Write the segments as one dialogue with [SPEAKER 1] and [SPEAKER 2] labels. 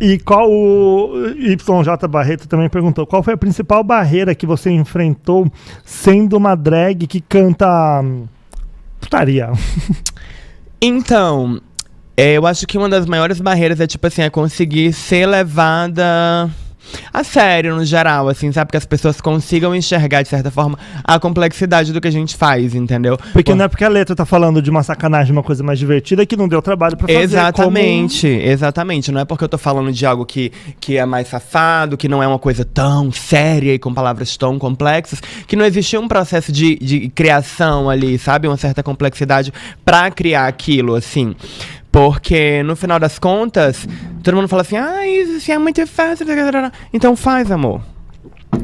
[SPEAKER 1] E qual o YJ Barreto também perguntou, qual foi a principal barreira que você enfrentou sendo uma drag que canta putaria?
[SPEAKER 2] Então, eu acho que uma das maiores barreiras é, tipo assim, é conseguir ser levada a sério, no geral, assim, sabe? Que as pessoas consigam enxergar, de certa forma, a complexidade do que a gente faz, entendeu?
[SPEAKER 1] Porque não é porque a letra tá falando de uma sacanagem, uma coisa mais divertida, que não deu trabalho pra fazer.
[SPEAKER 2] Exatamente. Não é porque eu tô falando de algo que é mais safado, que não é uma coisa tão séria e com palavras tão complexas, que não existe um processo de criação ali, sabe? Uma certa complexidade pra criar aquilo, assim. Porque, no final das contas, todo mundo fala assim, isso é muito fácil. Então faz, amor.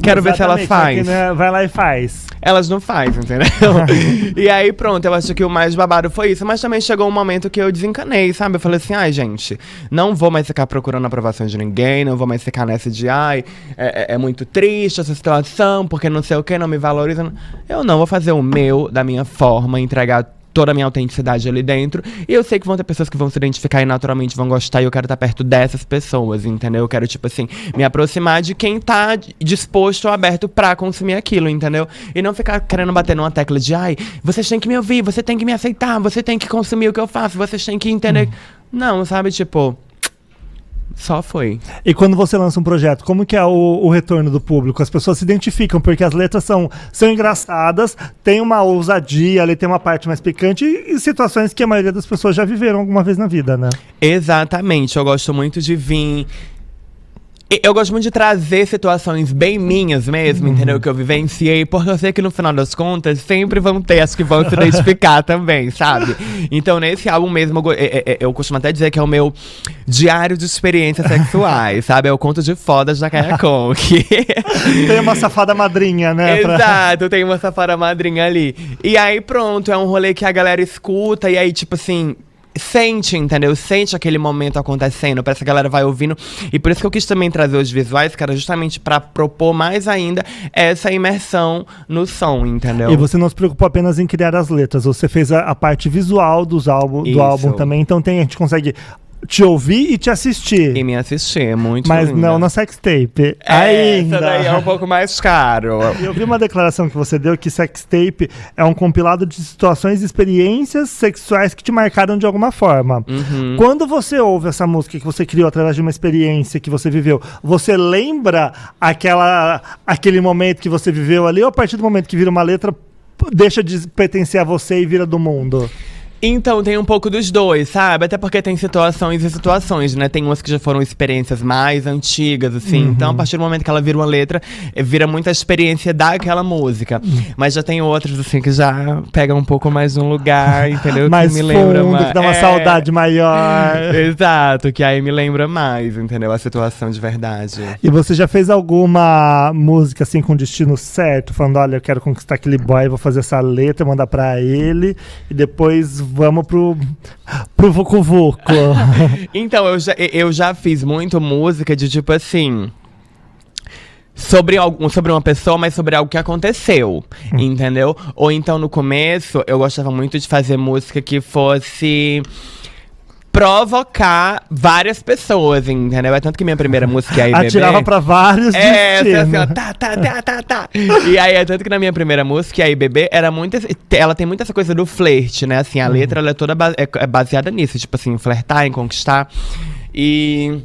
[SPEAKER 2] Quero ver se elas fazem.
[SPEAKER 1] Vai lá e faz.
[SPEAKER 2] Elas não fazem, entendeu? E aí, pronto, eu acho que o mais babado foi isso. Mas também chegou um momento que eu desencanei, sabe? Eu falei assim, gente, não vou mais ficar procurando aprovação de ninguém, não vou mais ficar nessa de, é muito triste essa situação, porque não sei o que, não me valoriza. Eu não vou fazer o meu, da minha forma, entregar toda a minha autenticidade ali dentro. E eu sei que vão ter pessoas que vão se identificar e naturalmente vão gostar. E eu quero estar perto dessas pessoas, entendeu? Eu quero, tipo assim, me aproximar de quem tá disposto ou aberto pra consumir aquilo, entendeu? E não ficar querendo bater numa tecla de, vocês têm que me ouvir, você tem que me aceitar, você tem que consumir o que eu faço, vocês têm que entender. Não, sabe? Tipo, só foi.
[SPEAKER 1] E quando você lança um projeto, como que é o retorno do público? As pessoas se identificam, porque as letras são engraçadas, tem uma ousadia ali, tem uma parte mais picante e situações que a maioria das pessoas já viveram alguma vez na vida, né?
[SPEAKER 2] Exatamente, eu gosto muito de vir... Eu gosto muito de trazer situações bem minhas mesmo, entendeu? Que eu vivenciei, porque eu sei que no final das contas sempre vão ter as que vão se identificar também, sabe? Então nesse álbum mesmo, eu costumo até dizer que é o meu diário de experiências sexuais, sabe? É o conto de fodas da Kaya Conk.
[SPEAKER 1] Tem uma safada madrinha, né?
[SPEAKER 2] Exato, tem uma safada madrinha ali. E aí pronto, é um rolê que a galera escuta e aí tipo assim... Sente, entendeu? Sente aquele momento acontecendo, parece que a galera vai ouvindo. E por isso que eu quis também trazer os visuais, que era justamente pra propor mais ainda essa imersão no som, entendeu?
[SPEAKER 1] E você não se preocupou apenas em criar as letras, você fez a parte visual do álbum também, então a gente consegue te ouvir e te assistir.
[SPEAKER 2] E me assistir, é muito
[SPEAKER 1] Mas
[SPEAKER 2] linda.
[SPEAKER 1] não na sextape. Ainda.
[SPEAKER 2] Essa daí é um pouco mais caro.
[SPEAKER 1] Eu vi uma declaração que você deu que sextape é um compilado de situações e experiências sexuais que te marcaram de alguma forma. Quando você ouve essa música que você criou através de uma experiência que você viveu, você lembra aquele momento que você viveu ali, ou a partir do momento que vira uma letra, deixa de pertencer a você e vira do mundo?
[SPEAKER 2] Então, tem um pouco dos dois, sabe? Até porque tem situações e situações, né? Tem umas que já foram experiências mais antigas, assim. Então, a partir do momento que ela vira uma letra, vira muita experiência daquela música. Mas já tem outras, assim, que já pegam um pouco mais um lugar, entendeu?
[SPEAKER 1] Mais
[SPEAKER 2] que me
[SPEAKER 1] fundo,
[SPEAKER 2] lembra mais.
[SPEAKER 1] que dá uma saudade maior.
[SPEAKER 2] Exato, que aí me lembra mais, entendeu? A situação de verdade.
[SPEAKER 1] E você já fez alguma música, assim, com destino certo? Falando, olha, eu quero conquistar aquele boy, vou fazer essa letra, mandar pra ele, e depois vamos pro Vucu Vucu.
[SPEAKER 2] Então, eu já fiz muito música de tipo assim... Sobre uma pessoa, mas sobre algo que aconteceu, entendeu? Ou então, no começo, eu gostava muito de fazer música que fosse... provocar várias pessoas, entendeu? É tanto que minha primeira música, aí Bebê...
[SPEAKER 1] Atirava pra vários destinos.
[SPEAKER 2] Assim, ó, tá. E aí, é tanto que na minha primeira música, aí Bebê, era muito... Ela tem muito essa coisa do flerte, né? Assim, a letra, ela é toda baseada nisso. Tipo assim, flertar, em conquistar. E...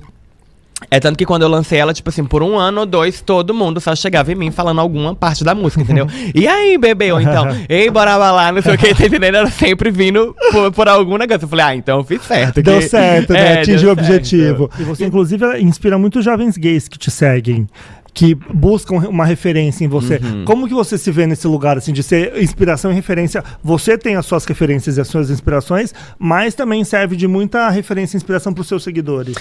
[SPEAKER 2] É tanto que quando eu lancei ela, tipo assim, por 1 ano ou 2, todo mundo só chegava em mim falando alguma parte da música, entendeu? E aí, bebê? Ou então, ei, bora lá, não sei o que, tá entendendo? Era sempre vindo por algum negócio. Eu falei, então eu fiz certo.
[SPEAKER 1] Deu certo, né? Atingiu o objetivo.
[SPEAKER 2] Certo.
[SPEAKER 1] E você, inclusive, inspira muitos jovens gays que te seguem, que buscam uma referência em você. Como que você se vê nesse lugar, assim, de ser inspiração e referência? Você tem as suas referências e as suas inspirações, mas também serve de muita referência e inspiração pros seus seguidores.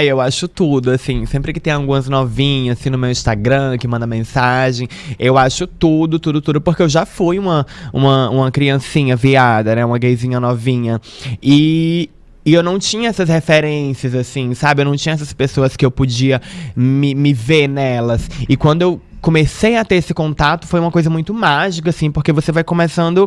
[SPEAKER 2] Eu acho tudo, assim, sempre que tem algumas novinhas, assim, no meu Instagram, que manda mensagem, eu acho tudo, porque eu já fui uma criancinha viada, né, uma gayzinha novinha, e eu não tinha essas referências, assim, sabe? Eu não tinha essas pessoas que eu podia me ver nelas. E quando eu comecei a ter esse contato, foi uma coisa muito mágica, assim, porque você vai começando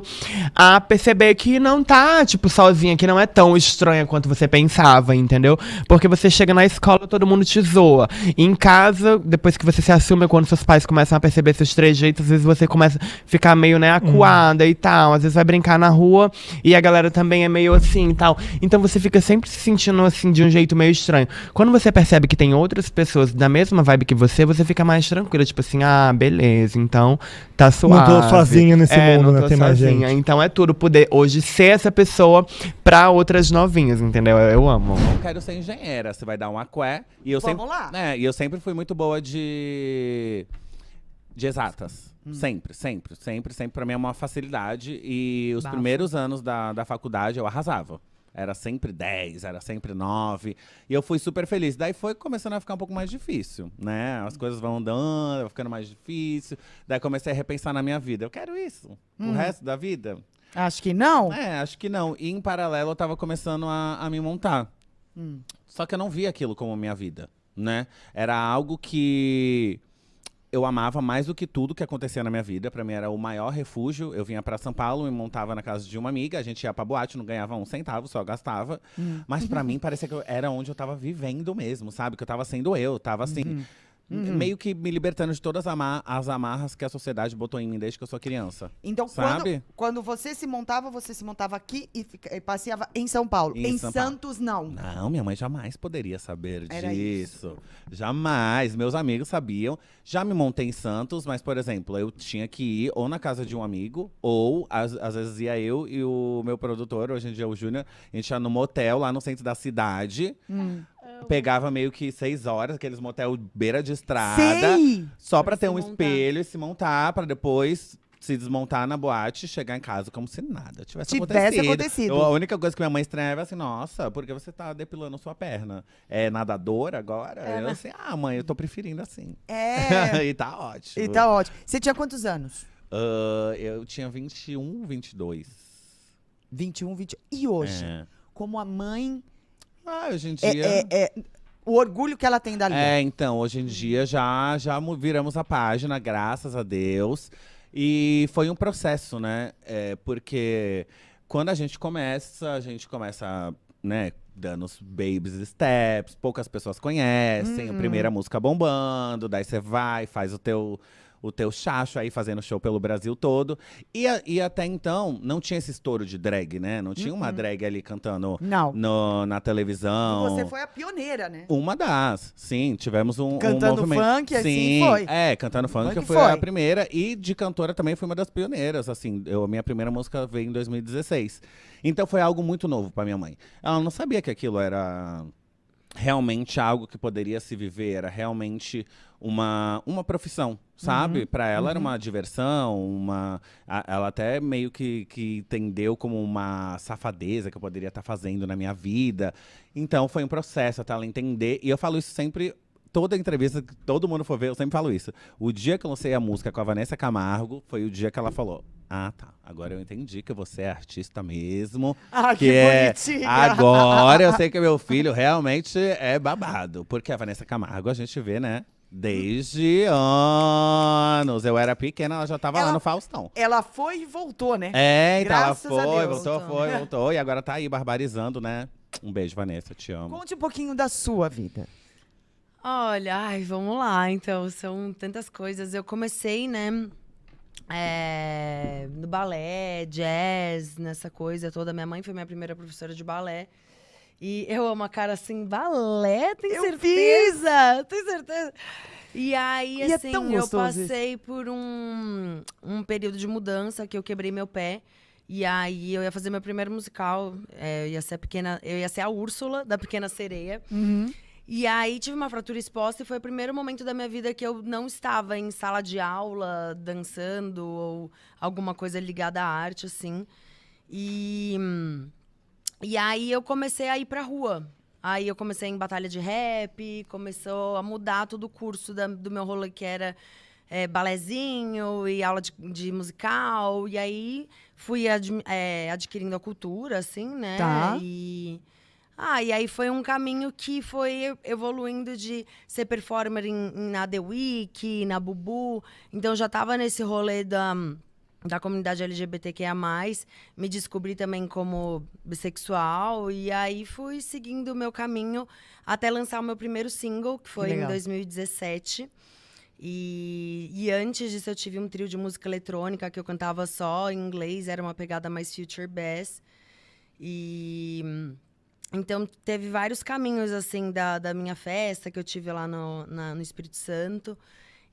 [SPEAKER 2] a perceber que não tá, tipo, sozinha, que não é tão estranha quanto você pensava, entendeu? Porque você chega na escola, todo mundo te zoa. E em casa, depois que você se assume, quando seus pais começam a perceber seus trejeitos, às vezes você começa a ficar meio, né, acuada e tal. Às vezes vai brincar na rua e a galera também é meio assim e tal. Então você fica sempre se sentindo, assim, de um jeito meio estranho. Quando você percebe que tem outras pessoas da mesma vibe que você fica mais tranquila. Tipo assim, beleza, então tá suave.
[SPEAKER 1] Não tô sozinha nesse mundo,
[SPEAKER 2] não
[SPEAKER 1] né?
[SPEAKER 2] tô
[SPEAKER 1] Tem mais
[SPEAKER 2] sozinha.
[SPEAKER 1] gente.
[SPEAKER 2] Então é tudo poder hoje ser essa pessoa pra outras novinhas, entendeu? Eu amo.
[SPEAKER 3] Eu quero ser engenheira, você vai dar um aqué. E eu
[SPEAKER 4] Vamos
[SPEAKER 3] sempre,
[SPEAKER 4] lá.
[SPEAKER 3] E eu sempre fui muito boa de exatas. Sempre, sempre, sempre, sempre. Pra mim é uma facilidade. E os
[SPEAKER 4] Bafo.
[SPEAKER 3] primeiros anos da faculdade eu arrasava. Era sempre 10, era sempre 9. E eu fui super feliz. Daí foi começando a ficar um pouco mais difícil, né? As coisas vão andando, vai ficando mais difícil. Daí comecei a repensar na minha vida. Eu quero isso o resto da vida?
[SPEAKER 4] Acho que não.
[SPEAKER 3] Acho que não. E em paralelo eu tava começando a me montar. Só que eu não via aquilo como minha vida, né? Era algo que eu amava mais do que tudo que acontecia na minha vida. Pra mim era o maior refúgio. Eu vinha pra São Paulo, me montava na casa de uma amiga. A gente ia pra boate, não ganhava um centavo, só gastava. Mas pra mim parecia que era onde eu tava vivendo mesmo, sabe? Que eu tava sendo eu. Tava assim, meio que me libertando de todas as amarras que a sociedade botou em mim desde que eu sou criança.
[SPEAKER 4] Então,
[SPEAKER 3] Sabe?
[SPEAKER 4] quando você se montava aqui e passeava em São Paulo. Em
[SPEAKER 3] São Paulo.
[SPEAKER 4] Santos, não.
[SPEAKER 3] Não, minha mãe jamais poderia saber
[SPEAKER 4] Era
[SPEAKER 3] disso. Jamais. Meus amigos sabiam. Já me montei em Santos, mas, por exemplo, eu tinha que ir ou na casa de um amigo, ou às vezes ia eu e o meu produtor, hoje em dia o Júnior, a gente ia no motel lá no centro da cidade. Pegava meio que 6 horas, aqueles motel beira de estrada.
[SPEAKER 4] Sei!
[SPEAKER 3] Só pra ter
[SPEAKER 5] se
[SPEAKER 3] um
[SPEAKER 5] montar.
[SPEAKER 3] espelho e se montar, pra depois se desmontar na boate e chegar em casa como se nada tivesse
[SPEAKER 4] Acontecido.
[SPEAKER 3] A única coisa que minha mãe estranhava é assim, nossa, por que você tá depilando sua perna? É nadadora agora? Eu assim, mãe, eu tô preferindo assim. E tá ótimo.
[SPEAKER 4] E tá ótimo. Você tinha quantos anos?
[SPEAKER 3] Eu tinha 21, 22.
[SPEAKER 4] 21, 20. E hoje? Como a mãe.
[SPEAKER 3] Hoje em dia…
[SPEAKER 4] O orgulho que ela tem dali.
[SPEAKER 3] Então, hoje em dia já viramos a página, graças a Deus. E foi um processo, né? Porque quando a gente começa, né, dando os baby steps, poucas pessoas conhecem, a primeira música bombando, daí você vai, faz o teu chacho aí, fazendo show pelo Brasil todo. E até então, não tinha esse estouro de drag, né? Não tinha uma drag ali cantando na televisão.
[SPEAKER 4] E você foi a pioneira, né?
[SPEAKER 3] Uma das, sim. Tivemos um
[SPEAKER 4] Cantando
[SPEAKER 3] movimento.
[SPEAKER 4] funk, assim,
[SPEAKER 3] sim,
[SPEAKER 4] foi.
[SPEAKER 3] Cantando funk, eu fui
[SPEAKER 4] foi.
[SPEAKER 3] a primeira. E de cantora também fui uma das pioneiras, assim. A minha primeira música veio em 2016. Então foi algo muito novo pra minha mãe. Ela não sabia que aquilo era realmente algo que poderia se viver, era realmente uma profissão, sabe? Pra ela era uma diversão, ela até meio que entendeu como uma safadeza que eu poderia estar fazendo na minha vida. Então foi um processo até ela entender, e eu falo isso sempre, toda entrevista que todo mundo for ver, eu sempre falo isso. O dia que eu lancei a música com a Vanessa Camargo, foi o dia que ela falou: tá, agora eu entendi que você é artista mesmo.
[SPEAKER 4] Que bonitinha.
[SPEAKER 3] Agora eu sei que meu filho realmente é babado. Porque a Vanessa Camargo a gente vê, né? Desde anos. Eu era pequena, ela já tava lá no Faustão.
[SPEAKER 4] Ela foi e voltou, né?
[SPEAKER 3] Então
[SPEAKER 4] Graças
[SPEAKER 3] ela
[SPEAKER 4] a Deus.
[SPEAKER 3] voltou. E agora tá aí barbarizando, né? Um beijo, Vanessa, te amo.
[SPEAKER 4] Conte um pouquinho da sua vida.
[SPEAKER 5] Olha, vamos lá. Então, são tantas coisas. Eu comecei, né, no balé, jazz, nessa coisa toda. Minha mãe foi minha primeira professora de balé. E eu amo a cara assim, balé, tem certeza? Tem certeza? E aí,
[SPEAKER 4] E
[SPEAKER 5] assim,
[SPEAKER 4] é tão
[SPEAKER 5] eu
[SPEAKER 4] gostoso
[SPEAKER 5] passei por um período de mudança que eu quebrei meu pé. E aí eu ia fazer meu primeiro musical. Eu ia ser a Úrsula, da Pequena Sereia. E aí tive uma fratura exposta e foi o primeiro momento da minha vida que eu não estava em sala de aula, dançando, ou alguma coisa ligada à arte, assim. E aí eu comecei a ir pra rua. Aí eu comecei em batalha de rap, começou a mudar todo o curso do meu rolê, que era balezinho e aula de musical. E aí fui adquirindo a cultura, assim, né?
[SPEAKER 4] Tá.
[SPEAKER 5] E E aí foi um caminho que foi evoluindo de ser performer na The Week, na Bubu. Então, já estava nesse rolê da comunidade LGBTQIA+, me descobri também como bissexual, e aí fui seguindo o meu caminho até lançar o meu primeiro single, que foi em 2017. E antes disso eu tive um trio de música eletrônica que eu cantava só em inglês, era uma pegada mais future bass. Então teve vários caminhos assim da minha festa que eu tive lá no Espírito Santo.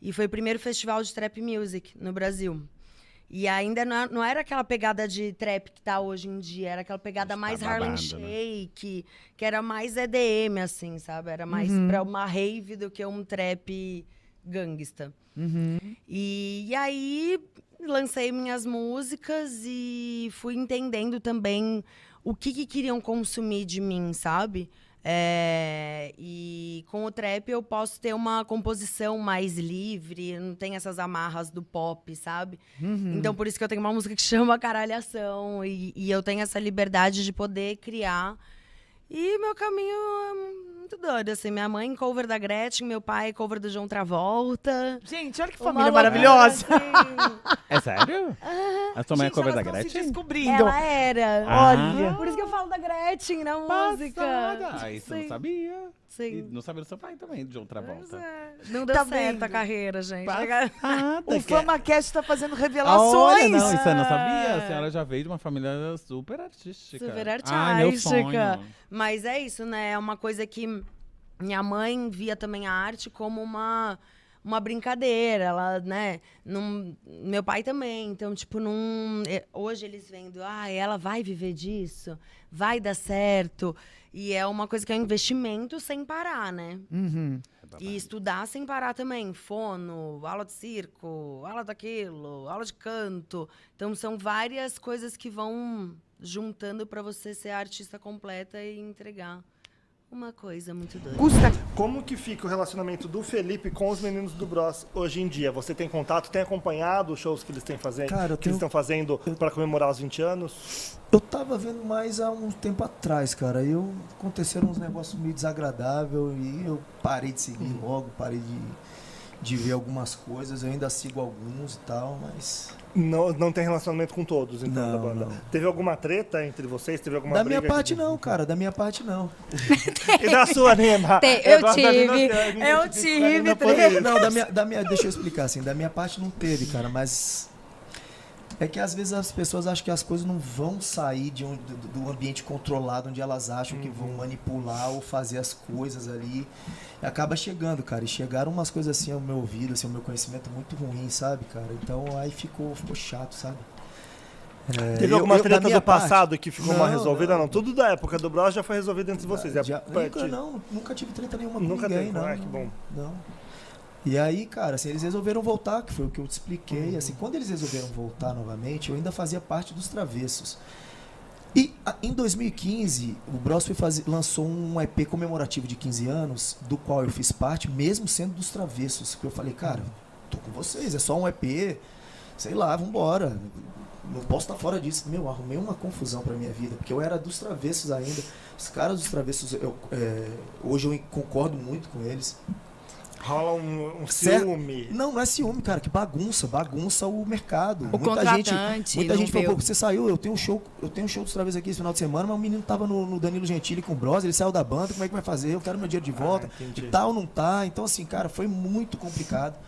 [SPEAKER 5] E foi o primeiro festival de trap music no Brasil. E ainda não era aquela pegada de trap que tá hoje em dia, era aquela pegada mais Harlem Shake, que era mais EDM, assim, sabe? Era mais pra uma rave do que um trap gangsta. E aí lancei minhas músicas e fui entendendo também o que queriam consumir de mim, sabe? E com o trap eu posso ter uma composição mais livre, não tem essas amarras do pop, sabe? Então por isso que eu tenho uma música que chama Caralhação e eu tenho essa liberdade de poder criar. E meu caminho é muito doido, assim. Minha mãe, cover da Gretchen, meu pai, cover do João Travolta.
[SPEAKER 2] Gente, olha que família maravilhosa.
[SPEAKER 5] Assim.
[SPEAKER 3] É sério? A sua mãe é cover da
[SPEAKER 2] elas tão se
[SPEAKER 3] Gretchen?
[SPEAKER 2] descobrindo.
[SPEAKER 5] Ela era.
[SPEAKER 2] Olha.
[SPEAKER 5] Por isso que eu falo da Gretchen na música.
[SPEAKER 3] Ah, isso eu não
[SPEAKER 5] Sim.
[SPEAKER 3] sabia. E
[SPEAKER 5] Sim.
[SPEAKER 3] não sabia do seu pai também, de outra
[SPEAKER 5] Pois
[SPEAKER 3] volta.
[SPEAKER 5] é. Não deu
[SPEAKER 2] Tá
[SPEAKER 5] certo
[SPEAKER 2] vendo?
[SPEAKER 5] a carreira, gente.
[SPEAKER 2] O FamaCast tá fazendo revelações.
[SPEAKER 3] Olha, não, isso eu não sabia. A senhora já veio de uma família super artística.
[SPEAKER 5] Super
[SPEAKER 3] Ai, meu
[SPEAKER 5] artística.
[SPEAKER 3] sonho.
[SPEAKER 5] Mas é isso, né? É uma coisa que minha mãe via também a arte como uma brincadeira. Ela, né? Meu pai também. Então, tipo, hoje eles vendo, ela vai viver disso, vai dar certo. E é uma coisa que é um investimento sem parar, né? E estudar sem parar também. Fono, aula de circo, aula daquilo, aula de canto. Então, são várias coisas que vão juntando para você ser a artista completa e entregar uma coisa muito doida.
[SPEAKER 1] Como que fica o relacionamento do Felipe com os meninos do Bros hoje em dia? Você tem contato, tem acompanhado os shows que eles têm fazendo,
[SPEAKER 6] Cara,
[SPEAKER 1] que eles estão fazendo para comemorar os 20 anos?
[SPEAKER 6] Eu tava vendo mais há um tempo atrás, cara. Aconteceram uns negócios meio desagradáveis e eu parei de seguir logo, parei de ver algumas coisas. Eu ainda sigo alguns e tal, mas...
[SPEAKER 1] Não tem relacionamento com todos, então, da banda?
[SPEAKER 6] Não.
[SPEAKER 1] Teve alguma treta entre vocês? Teve alguma
[SPEAKER 6] Da
[SPEAKER 1] briga?
[SPEAKER 6] minha parte não, cara. Da minha parte não.
[SPEAKER 1] E da sua, Nina?
[SPEAKER 5] Eu tive treta.
[SPEAKER 6] Não, da minha, deixa eu explicar assim. Da minha parte não teve, cara, mas... É que às vezes as pessoas acham que as coisas não vão sair do ambiente controlado, onde elas acham que vão manipular ou fazer as coisas ali. E acaba chegando, cara. E chegaram umas coisas assim ao meu ouvido, assim, ao meu conhecimento muito ruim, sabe, cara? Então aí ficou chato, sabe?
[SPEAKER 1] Teve alguma treta
[SPEAKER 6] da minha
[SPEAKER 1] do passado
[SPEAKER 6] parte,
[SPEAKER 1] que ficou mal resolvida? Não, tudo da época do Bros já foi resolvido entre vocês.
[SPEAKER 6] Nunca tive treta nenhuma com
[SPEAKER 1] Nunca
[SPEAKER 6] ninguém,
[SPEAKER 1] teve,
[SPEAKER 6] não.
[SPEAKER 1] que bom.
[SPEAKER 6] Não. E aí, cara, assim, eles resolveram voltar, que foi o que eu te expliquei. Assim, quando eles resolveram voltar novamente, eu ainda fazia parte dos Travessos. E em 2015, o Bros lançou um EP comemorativo de 15 anos, do qual eu fiz parte, mesmo sendo dos Travessos. Que eu falei, cara, tô com vocês, é só um EP, sei lá, vambora. Não posso estar fora disso. Arrumei uma confusão pra minha vida, porque eu era dos Travessos ainda. Os caras dos Travessos, hoje eu concordo muito com eles.
[SPEAKER 1] Rola um ciúme.
[SPEAKER 6] Não é ciúme, cara, que bagunça o mercado.
[SPEAKER 7] Muita
[SPEAKER 6] gente falou, você saiu, eu tenho um show dos Travessos aqui esse final de semana, mas o menino tava no Danilo Gentili com o Bros, ele saiu da banda, como é que vai fazer? Eu quero meu dinheiro de volta, e tal, não tá. Então assim, cara, foi muito complicado.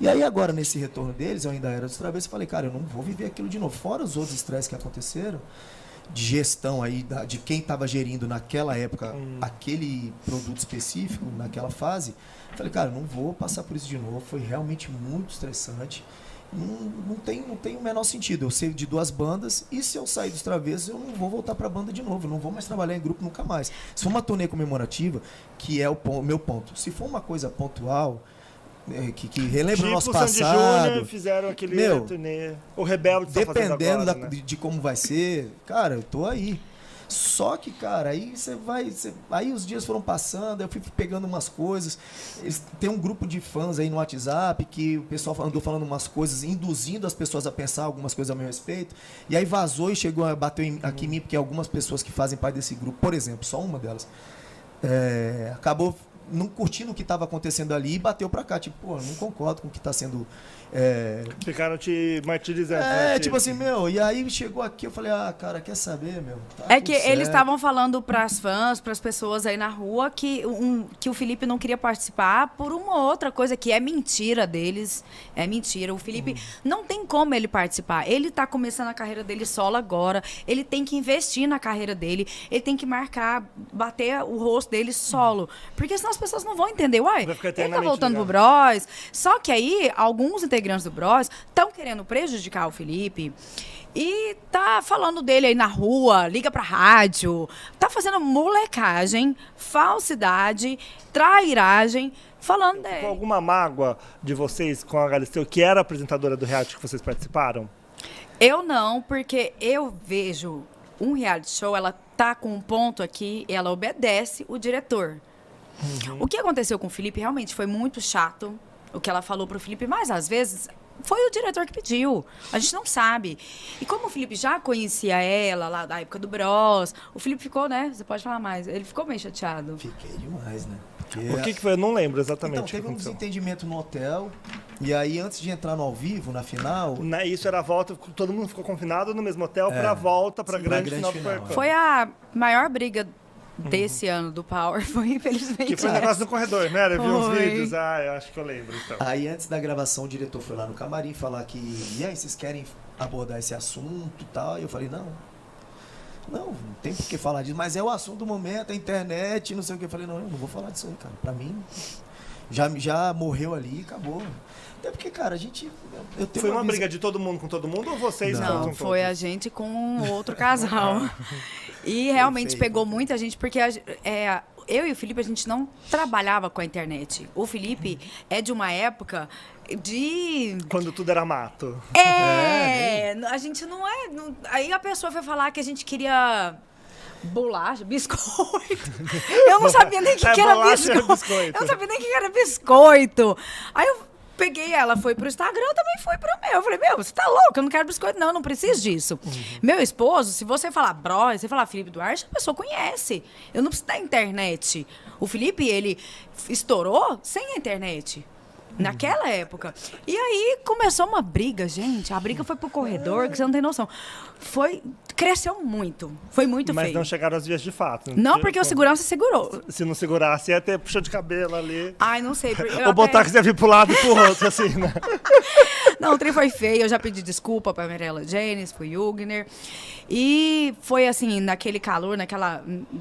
[SPEAKER 6] E aí agora, nesse retorno deles, eu ainda era dos Travessos, falei, cara, eu não vou viver aquilo de novo. Fora os outros estresses que aconteceram, de gestão aí, de quem estava gerindo naquela época aquele produto específico, naquela fase. Falei, cara, não vou passar por isso de novo. Foi realmente muito estressante. Não tem o menor sentido. Eu sei de duas bandas e se eu sair dos Travessos, eu não vou voltar para a banda de novo. Eu não vou mais trabalhar em grupo nunca mais. Se for uma turnê comemorativa, que é o meu ponto. Se for uma coisa pontual, que relembra o nosso passado.
[SPEAKER 1] Sandy Júnior fizeram aquele turnê. O Rebelde está fazendo agora,
[SPEAKER 6] dependendo de como vai ser, cara, eu tô aí. Só que, cara, aí aí os dias foram passando, eu fui pegando umas coisas. Tem um grupo de fãs aí no WhatsApp que o pessoal andou falando umas coisas, induzindo as pessoas a pensar algumas coisas a meu respeito. E aí vazou e chegou a bater aqui em mim, porque algumas pessoas que fazem parte desse grupo, por exemplo, só uma delas, acabou não curtindo o que estava acontecendo ali e bateu pra cá. Tipo, pô, não concordo com o que está sendo...
[SPEAKER 1] Ficaram te martirizando.
[SPEAKER 6] tipo assim, meu, e aí chegou aqui, eu falei, cara, quer saber, meu? Tá
[SPEAKER 7] É que
[SPEAKER 6] tudo certo.
[SPEAKER 7] eles estavam falando pras fãs, pras pessoas aí na rua, que o Felipe não queria participar por uma outra coisa, que é mentira deles. É mentira. O Felipe não tem como ele participar. Ele tá começando a carreira dele solo agora. Ele tem que investir na carreira dele. Ele tem que marcar, bater o rosto dele solo. Porque senão as pessoas não vão entender. Uai,
[SPEAKER 1] Vai ficar
[SPEAKER 7] ele tá
[SPEAKER 1] eternamente
[SPEAKER 7] voltando pro
[SPEAKER 1] ligado.
[SPEAKER 7] Bros. Só que aí, alguns integrantes do Bros estão querendo prejudicar o Felipe e tá falando dele aí na rua, liga pra rádio, tá fazendo molecagem, falsidade, trairagem, falando
[SPEAKER 1] Com
[SPEAKER 7] dele.
[SPEAKER 1] alguma mágoa de vocês com a Galisteu, que era a apresentadora do reality que vocês participaram?
[SPEAKER 7] Eu não, porque eu vejo um reality show, ela tá com um ponto aqui, ela obedece o diretor. O que aconteceu com o Felipe realmente foi muito chato, o que ela falou pro Felipe, mas às vezes foi o diretor que pediu. A gente não sabe. E como o Felipe já conhecia ela lá da época do Bros, o Felipe ficou, né? Você pode falar mais. Ele ficou meio chateado.
[SPEAKER 6] Fiquei demais, né? Porque...
[SPEAKER 1] O que foi? Eu não lembro exatamente
[SPEAKER 6] Então,
[SPEAKER 1] o que
[SPEAKER 6] teve um
[SPEAKER 1] aconteceu.
[SPEAKER 6] desentendimento no hotel. E aí, antes de entrar no ao vivo, na final...
[SPEAKER 1] Isso era a volta, todo mundo ficou confinado no mesmo hotel pra volta, pra
[SPEAKER 6] Sim,
[SPEAKER 1] grande
[SPEAKER 6] pra
[SPEAKER 1] final
[SPEAKER 6] grande
[SPEAKER 1] do
[SPEAKER 6] final,
[SPEAKER 1] Porcão.
[SPEAKER 7] Foi a maior briga desse ano do Power, foi infelizmente
[SPEAKER 1] Que foi um
[SPEAKER 7] essa.
[SPEAKER 1] negócio no corredor, né? Eu vi uns
[SPEAKER 7] Foi.
[SPEAKER 1] vídeos, eu acho que eu lembro. Então.
[SPEAKER 6] Aí, antes da gravação, o diretor foi lá no camarim falar que... E aí, vocês querem abordar esse assunto e tal? E eu falei, não, não tem por que falar disso. Mas é o assunto do momento, a internet, não sei o que. Eu falei, não, eu não vou falar disso aí, cara. Pra mim, já morreu ali e acabou. Até porque, cara, a gente... Eu tenho
[SPEAKER 1] Foi uma
[SPEAKER 6] visão-
[SPEAKER 1] briga de todo mundo com todo mundo ou vocês
[SPEAKER 7] Não,
[SPEAKER 1] contra
[SPEAKER 7] foi a
[SPEAKER 1] todos?
[SPEAKER 7] gente com outro casal. E realmente
[SPEAKER 6] Perfeito.
[SPEAKER 7] pegou muita gente, porque eu e o Felipe, a gente não trabalhava com a internet. O Felipe é de uma época de...
[SPEAKER 1] Quando tudo era mato.
[SPEAKER 7] A gente não é... aí a pessoa foi falar que a gente queria... bolacha, biscoito. Eu não sabia nem o que era
[SPEAKER 1] bolacha é
[SPEAKER 7] biscoito.
[SPEAKER 1] biscoito.
[SPEAKER 7] Eu não sabia nem o que era biscoito. Aí eu peguei ela, foi pro Instagram, eu também fui pro meu. Eu falei, você tá louco? Eu não quero biscoito, não, eu não preciso disso. Meu esposo, se você falar Bros, você falar Felipe Duarte, a pessoa conhece. Eu não preciso da internet. O Felipe, ele estourou sem a internet. Naquela época. E aí começou uma briga, gente. A briga foi pro corredor, que você não tem noção. Cresceu muito. Foi muito
[SPEAKER 1] Mas
[SPEAKER 7] feio.
[SPEAKER 1] não chegaram às vias de fato.
[SPEAKER 7] Não, porque o segurança segurou.
[SPEAKER 1] Se não segurasse, ia ter puxão de cabelo ali.
[SPEAKER 7] Ai, não sei. Porque eu
[SPEAKER 1] Ou botar que
[SPEAKER 7] até...
[SPEAKER 1] você vir pro lado e pro outro, assim, né?
[SPEAKER 7] Não, o trem foi feio. Eu já pedi desculpa pra Mirella Janis, pro Jugner. E foi assim, naquele calor,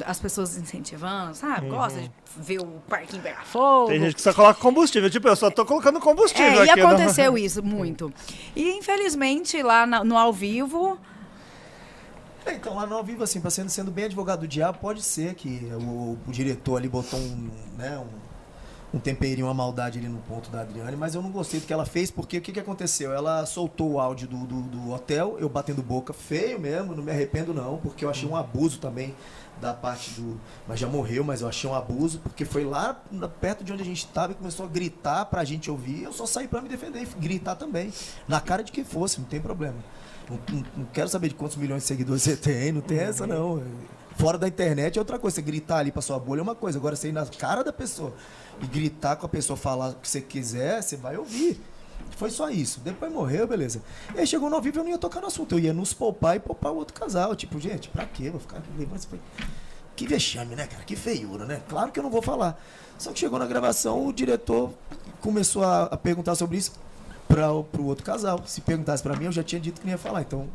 [SPEAKER 7] as pessoas incentivando, sabe? Gosta de ver o parquinho pegar fogo.
[SPEAKER 1] Tem gente que só coloca combustível. Tipo, eu só tô colocando combustível
[SPEAKER 7] E
[SPEAKER 1] aqui.
[SPEAKER 7] aconteceu isso muito. E infelizmente, lá no ao vivo...
[SPEAKER 6] Então, lá no ao vivo, assim, pra sendo bem advogado do diabo, pode ser que o diretor ali botou um temperinho, uma maldade ali no ponto da Adriane, mas eu não gostei do que ela fez, porque o que aconteceu? Ela soltou o áudio do hotel, eu batendo boca, feio mesmo, não me arrependo não, porque eu achei um abuso também da parte do... Mas já morreu, mas eu achei um abuso, porque foi lá perto de onde a gente estava e começou a gritar pra gente ouvir, eu só saí pra me defender e gritar também, na cara de quem fosse, não tem problema. Não quero saber de quantos milhões de seguidores você tem, não tem essa não. Fora da internet é outra coisa, você gritar ali pra sua bolha é uma coisa, agora você ir na cara da pessoa e gritar com a pessoa, falar o que você quiser, você vai ouvir. Foi só isso. Depois morreu, beleza. E aí chegou no ao vivo, eu não ia tocar no assunto, eu ia nos poupar e poupar o outro casal. Tipo, gente, pra quê? Vou ficar levando isso pra... Que vexame, né, cara? Que feiura, né? Claro que eu não vou falar. Só que chegou na gravação, o diretor começou a perguntar sobre isso pro outro casal. Se perguntasse pra mim, eu já tinha dito que não ia falar. Então,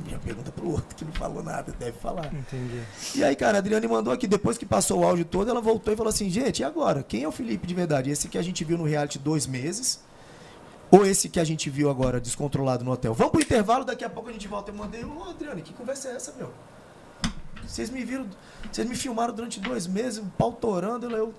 [SPEAKER 6] minha pergunta pro outro, que não falou nada, deve falar.
[SPEAKER 1] Entendi.
[SPEAKER 6] E aí, cara, a Adriane mandou aqui, depois que passou o áudio todo, ela voltou e falou assim, gente, e agora? Quem é o Felipe de verdade? Esse que a gente viu no reality 2 meses? Ou esse que a gente viu agora, descontrolado no hotel? Vamos pro intervalo, daqui a pouco a gente volta. Eu mandei, Adriane, que conversa é essa, meu? Vocês me viram, vocês me filmaram durante 2 meses, um pau torando,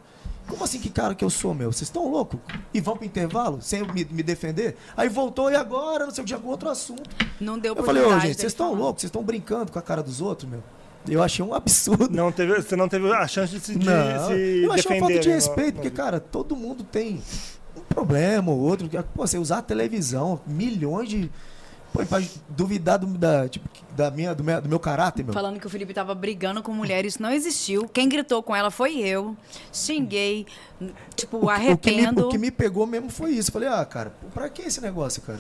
[SPEAKER 6] como assim que cara que eu sou, meu? Vocês estão loucos? E vão pro intervalo, sem eu me defender? Aí voltou, e agora? Não sei o que, outro assunto.
[SPEAKER 7] Não deu
[SPEAKER 6] Eu falei,
[SPEAKER 7] oportunidade
[SPEAKER 6] gente, vocês
[SPEAKER 7] dele
[SPEAKER 6] estão
[SPEAKER 7] falar.
[SPEAKER 6] loucos? Vocês estão brincando com a cara dos outros, meu? Eu achei um absurdo.
[SPEAKER 1] Você não teve a chance de se
[SPEAKER 6] Eu achei uma falta de
[SPEAKER 1] defender,
[SPEAKER 6] respeito, porque, cara, todo mundo tem um problema ou outro. Pô, você usar a televisão, milhões de... Pô, pra duvidar do meu caráter, meu.
[SPEAKER 7] Falando que o Felipe tava brigando com mulher, isso não existiu. Quem gritou com ela foi eu. Xinguei, tipo, arrependo.
[SPEAKER 6] O que me pegou mesmo foi isso. Eu falei, cara, pra que esse negócio, cara?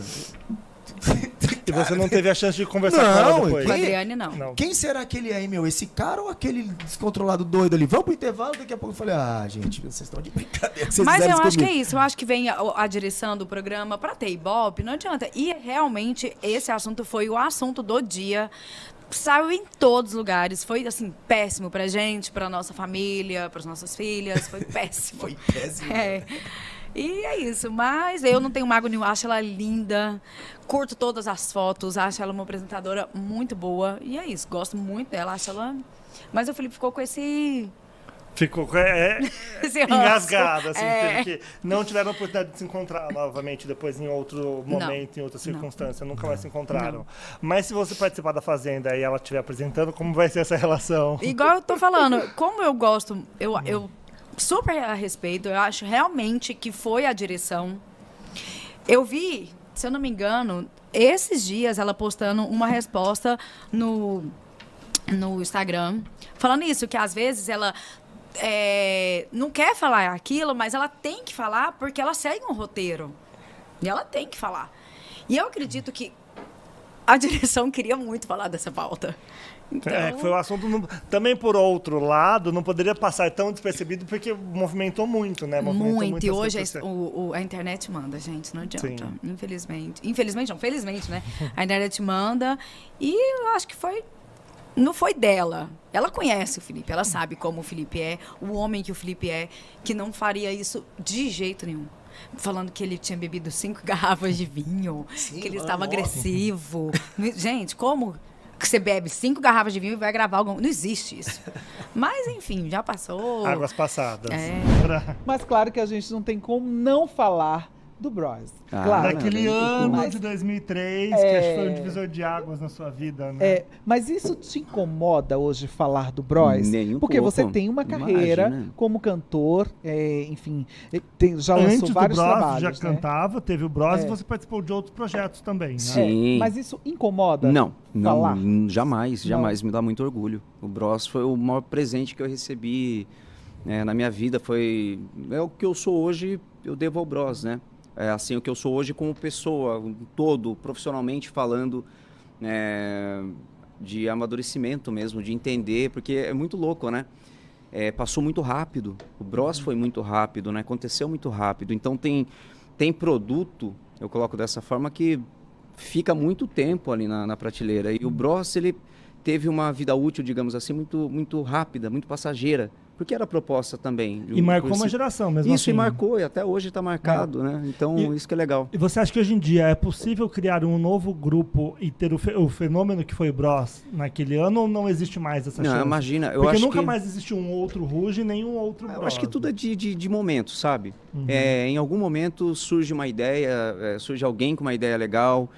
[SPEAKER 1] E você não teve a chance de conversar com ela depois?
[SPEAKER 7] Com a Adriane, não.
[SPEAKER 6] Quem será que ele é aí, meu? Esse cara ou aquele descontrolado doido ali? Vamos pro intervalo, daqui a pouco eu falei, gente, vocês estão de brincadeira.
[SPEAKER 7] Mas eu acho que é isso. Eu acho que vem a direção do programa pra ter Ibope, não adianta. E realmente esse assunto foi o assunto do dia. Saiu em todos os lugares. Foi, assim, péssimo pra gente, pra nossa família, pras nossas filhas. Foi péssimo.
[SPEAKER 6] Foi péssimo.
[SPEAKER 7] E é isso, mas eu não tenho mágoa nenhum, acho ela linda, curto todas as fotos, acho ela uma apresentadora muito boa, e é isso, gosto muito dela, acho ela... Mas o Felipe ficou com esse...
[SPEAKER 1] Ficou
[SPEAKER 7] esse
[SPEAKER 1] engasgado, assim, porque não tiveram a oportunidade de se encontrar novamente depois em outro momento, em outra circunstância, nunca mais se encontraram. Não. Mas se você participar da Fazenda e ela estiver apresentando, como vai ser essa relação?
[SPEAKER 7] Igual eu tô falando, como eu gosto, eu super a respeito, eu acho realmente que foi a direção. Eu vi, se eu não me engano, esses dias ela postando uma resposta no Instagram, falando isso, que às vezes ela não quer falar aquilo, mas ela tem que falar porque ela segue um roteiro. E ela tem que falar. E eu acredito que a direção queria muito falar dessa pauta. Então...
[SPEAKER 1] foi um assunto, também por outro lado, não poderia passar tão despercebido porque movimentou muito, né?
[SPEAKER 7] Muito, e hoje a internet manda, gente, não adianta. Sim. Infelizmente não, felizmente, né? A internet manda e eu acho que não foi dela. Ela conhece o Felipe, ela sabe como o Felipe é, o homem que o Felipe é, que não faria isso de jeito nenhum. Falando que ele tinha bebido 5 garrafas de vinho, sim, que ele estava agressivo. Gente, como... que você bebe 5 garrafas de vinho e vai gravar algum... Não existe isso. Mas, enfim, já passou.
[SPEAKER 1] Águas passadas.
[SPEAKER 8] Mas claro que a gente não tem como não falar do Bros. Claro.
[SPEAKER 1] Daquele ano de 2003, que acho que foi um divisor de águas na sua vida, né?
[SPEAKER 8] Mas isso te incomoda hoje falar do Bros? Porque você tem uma carreira como cantor, enfim, já lançou vários trabalhos.
[SPEAKER 1] Já cantava, teve o Bros e você participou de outros projetos também, né?
[SPEAKER 9] Sim.
[SPEAKER 8] Mas isso incomoda?
[SPEAKER 9] Não, jamais. Me dá muito orgulho. O Bros foi o maior presente que eu recebi na minha vida. O que eu sou hoje, eu devo ao Bros, né? Assim, o que eu sou hoje como pessoa, todo, profissionalmente falando, de amadurecimento mesmo, de entender, porque é muito louco, né? Passou muito rápido, o Bros foi muito rápido, né? Aconteceu muito rápido, então tem produto, eu coloco dessa forma, que fica muito tempo ali na prateleira, e o Bros, ele teve uma vida útil, digamos assim, muito, muito rápida, muito passageira, porque era proposta também.
[SPEAKER 1] E marcou uma geração mesmo
[SPEAKER 9] isso,
[SPEAKER 1] assim.
[SPEAKER 9] E marcou, e até hoje está marcado, né? Então, isso que é legal.
[SPEAKER 1] E você acha que hoje em dia é possível criar um novo grupo e ter o fenômeno que foi o Bros naquele ano, ou não existe mais essa chance?
[SPEAKER 9] Não, imagina.
[SPEAKER 1] Porque nunca mais existiu um outro Ruge, nem um outro Bros.
[SPEAKER 9] Eu acho que tudo é de momento, sabe? Uhum. Em algum momento surge uma ideia, surge alguém com uma ideia legal,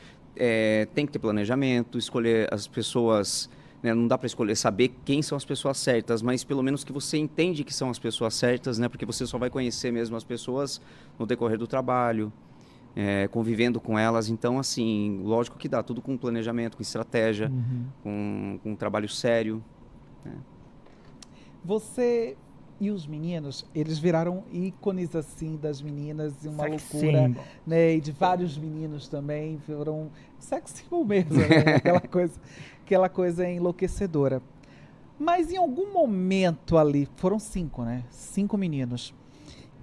[SPEAKER 9] tem que ter planejamento, escolher as pessoas... Não dá para saber quem são as pessoas certas, mas pelo menos que você entende que são as pessoas certas, né? Porque você só vai conhecer mesmo as pessoas no decorrer do trabalho, convivendo com elas. Então, assim, lógico que dá tudo com planejamento, com estratégia, com um trabalho sério. Né?
[SPEAKER 8] Você e os meninos, eles viraram ícones, assim, das meninas, e uma loucura, né? E de vários meninos também, foram sex symbol mesmo, né? Aquela coisa enlouquecedora. Mas em algum momento ali, foram 5, né? 5 meninos.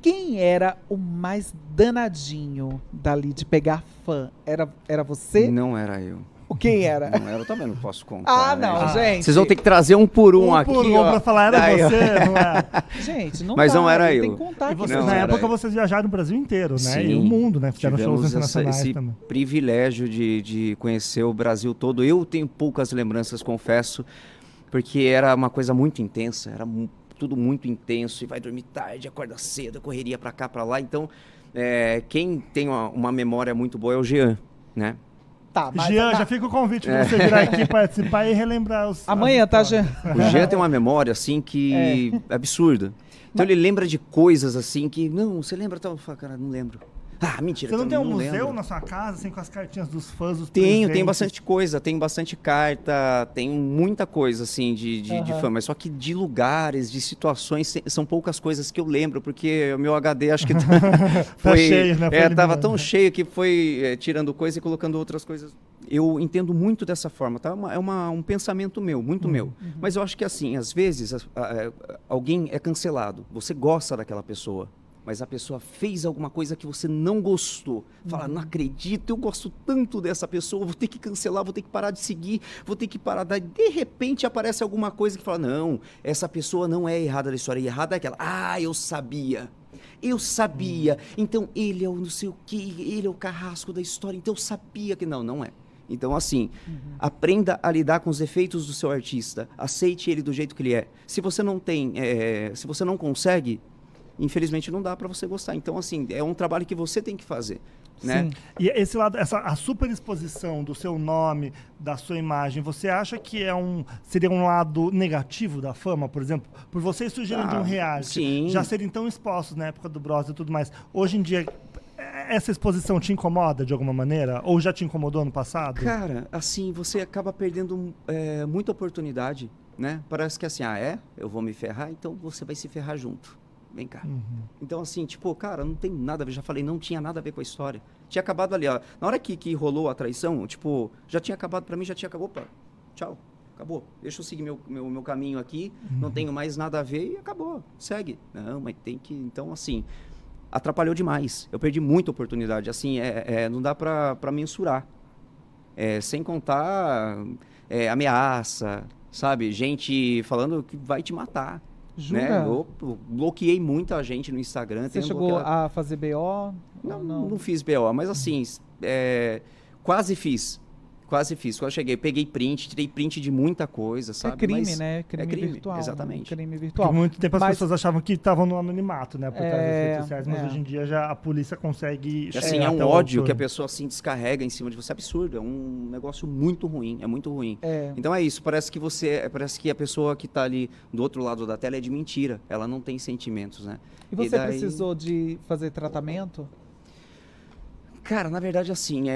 [SPEAKER 8] Quem era o mais danadinho dali de pegar fã? Era você?
[SPEAKER 9] Não era eu.
[SPEAKER 8] Quem era?
[SPEAKER 9] Não era, eu também não posso contar.
[SPEAKER 8] Gente.
[SPEAKER 9] Vocês vão ter que trazer um por um aqui.
[SPEAKER 1] Pra falar, era você, não é?
[SPEAKER 8] Gente, não
[SPEAKER 9] Mas não era eu.
[SPEAKER 8] Tem que contar
[SPEAKER 1] e vocês, na época, vocês viajaram o Brasil inteiro, né?
[SPEAKER 9] Sim,
[SPEAKER 1] e o mundo, né? Fizeram shows internacionais
[SPEAKER 9] esse
[SPEAKER 1] também.
[SPEAKER 9] Privilégio de conhecer o Brasil todo. Eu tenho poucas lembranças, confesso, porque era uma coisa muito intensa, era tudo muito intenso, e vai dormir tarde, acorda cedo, correria pra cá, pra lá. Então, quem tem uma memória muito boa é o Jean, né?
[SPEAKER 8] Tá, mas
[SPEAKER 1] Jean, já fica o convite pra você vir aqui participar e relembrar os...
[SPEAKER 8] amanhã, tá, Jean?
[SPEAKER 9] O Jean tem uma memória, assim, que é absurda. Então ele lembra de coisas, assim, que... Não, você lembra? Tal? Fala, cara, não lembro. Ah, mentira.
[SPEAKER 1] Você não tem um museu
[SPEAKER 9] lembro.
[SPEAKER 1] na sua casa, assim, com as cartinhas dos fãs, dos
[SPEAKER 9] Tenho
[SPEAKER 1] presentes?
[SPEAKER 9] bastante coisa, tenho bastante carta, tenho muita coisa, assim, de fã, mas só que de lugares, de situações, são poucas coisas que eu lembro, porque o meu HD acho que foi...
[SPEAKER 1] Tá cheio, né?
[SPEAKER 9] Tava tão cheio que foi tirando coisa e colocando outras coisas. Eu entendo muito dessa forma, tá? É um pensamento meu, muito meu. Mas eu acho que, assim, às vezes, alguém é cancelado, você gosta daquela pessoa, mas a pessoa fez alguma coisa que você não gostou. Fala, não acredito, eu gosto tanto dessa pessoa, vou ter que cancelar, vou ter que parar de seguir, vou ter que parar. Daí, de repente, aparece alguma coisa que fala, não, essa pessoa não é errada da história, errada é aquela. Ah, eu sabia. Então, ele é o não sei o quê, ele é o carrasco da história, então eu sabia que... Não é. Então, assim, aprenda a lidar com os defeitos do seu artista, aceite ele do jeito que ele é. Se você não tem, se você não consegue... Infelizmente não dá para você gostar. Então, assim, é um trabalho que você tem que fazer, né?
[SPEAKER 1] Sim. E esse lado, a superexposição do seu nome, da sua imagem, você acha que seria um lado negativo da fama, por exemplo? Por vocês surgirem de um reality,
[SPEAKER 9] sim.
[SPEAKER 1] já serem tão expostos na época do Bros e tudo mais. Hoje em dia, essa exposição te incomoda de alguma maneira? Ou já te incomodou no passado?
[SPEAKER 9] Cara, assim, você acaba perdendo muita oportunidade, né? Parece que assim, eu vou me ferrar, então você vai se ferrar junto. Vem cá. Então, assim, tipo, cara, não tem nada a ver. Já falei, não tinha nada a ver com a história. Tinha acabado ali, ó. Na hora que rolou a traição, tipo, já tinha acabado pra mim, já tinha acabado. Opa, tchau, acabou. Deixa eu seguir meu caminho aqui, não tenho mais nada a ver e acabou. Segue. Não, mas tem que... Então, assim, atrapalhou demais. Eu perdi muita oportunidade. Assim, não dá pra mensurar. Sem contar ameaça, sabe? Gente falando que vai te matar.
[SPEAKER 8] Jura?
[SPEAKER 9] Né? Eu bloqueei muita gente no Instagram.
[SPEAKER 8] Você chegou a fazer BO?
[SPEAKER 9] Não fiz BO, mas assim, quase fiz. Quando eu cheguei, peguei print, tirei print de muita coisa, sabe?
[SPEAKER 8] É crime,
[SPEAKER 9] mas
[SPEAKER 8] né? Crime virtual.
[SPEAKER 9] Exatamente.
[SPEAKER 8] Crime virtual.
[SPEAKER 1] Por muito tempo as pessoas achavam que estavam no anonimato, né? Por causa das redes sociais, mas hoje em dia já a polícia consegue...
[SPEAKER 9] Assim, é um ódio que a pessoa assim descarrega em cima de você, é absurdo, é um negócio muito ruim, é muito ruim. Então é isso, parece que a pessoa que está ali do outro lado da tela é de mentira, ela não tem sentimentos, né?
[SPEAKER 8] E você precisou de fazer tratamento?
[SPEAKER 9] Cara, na verdade, assim,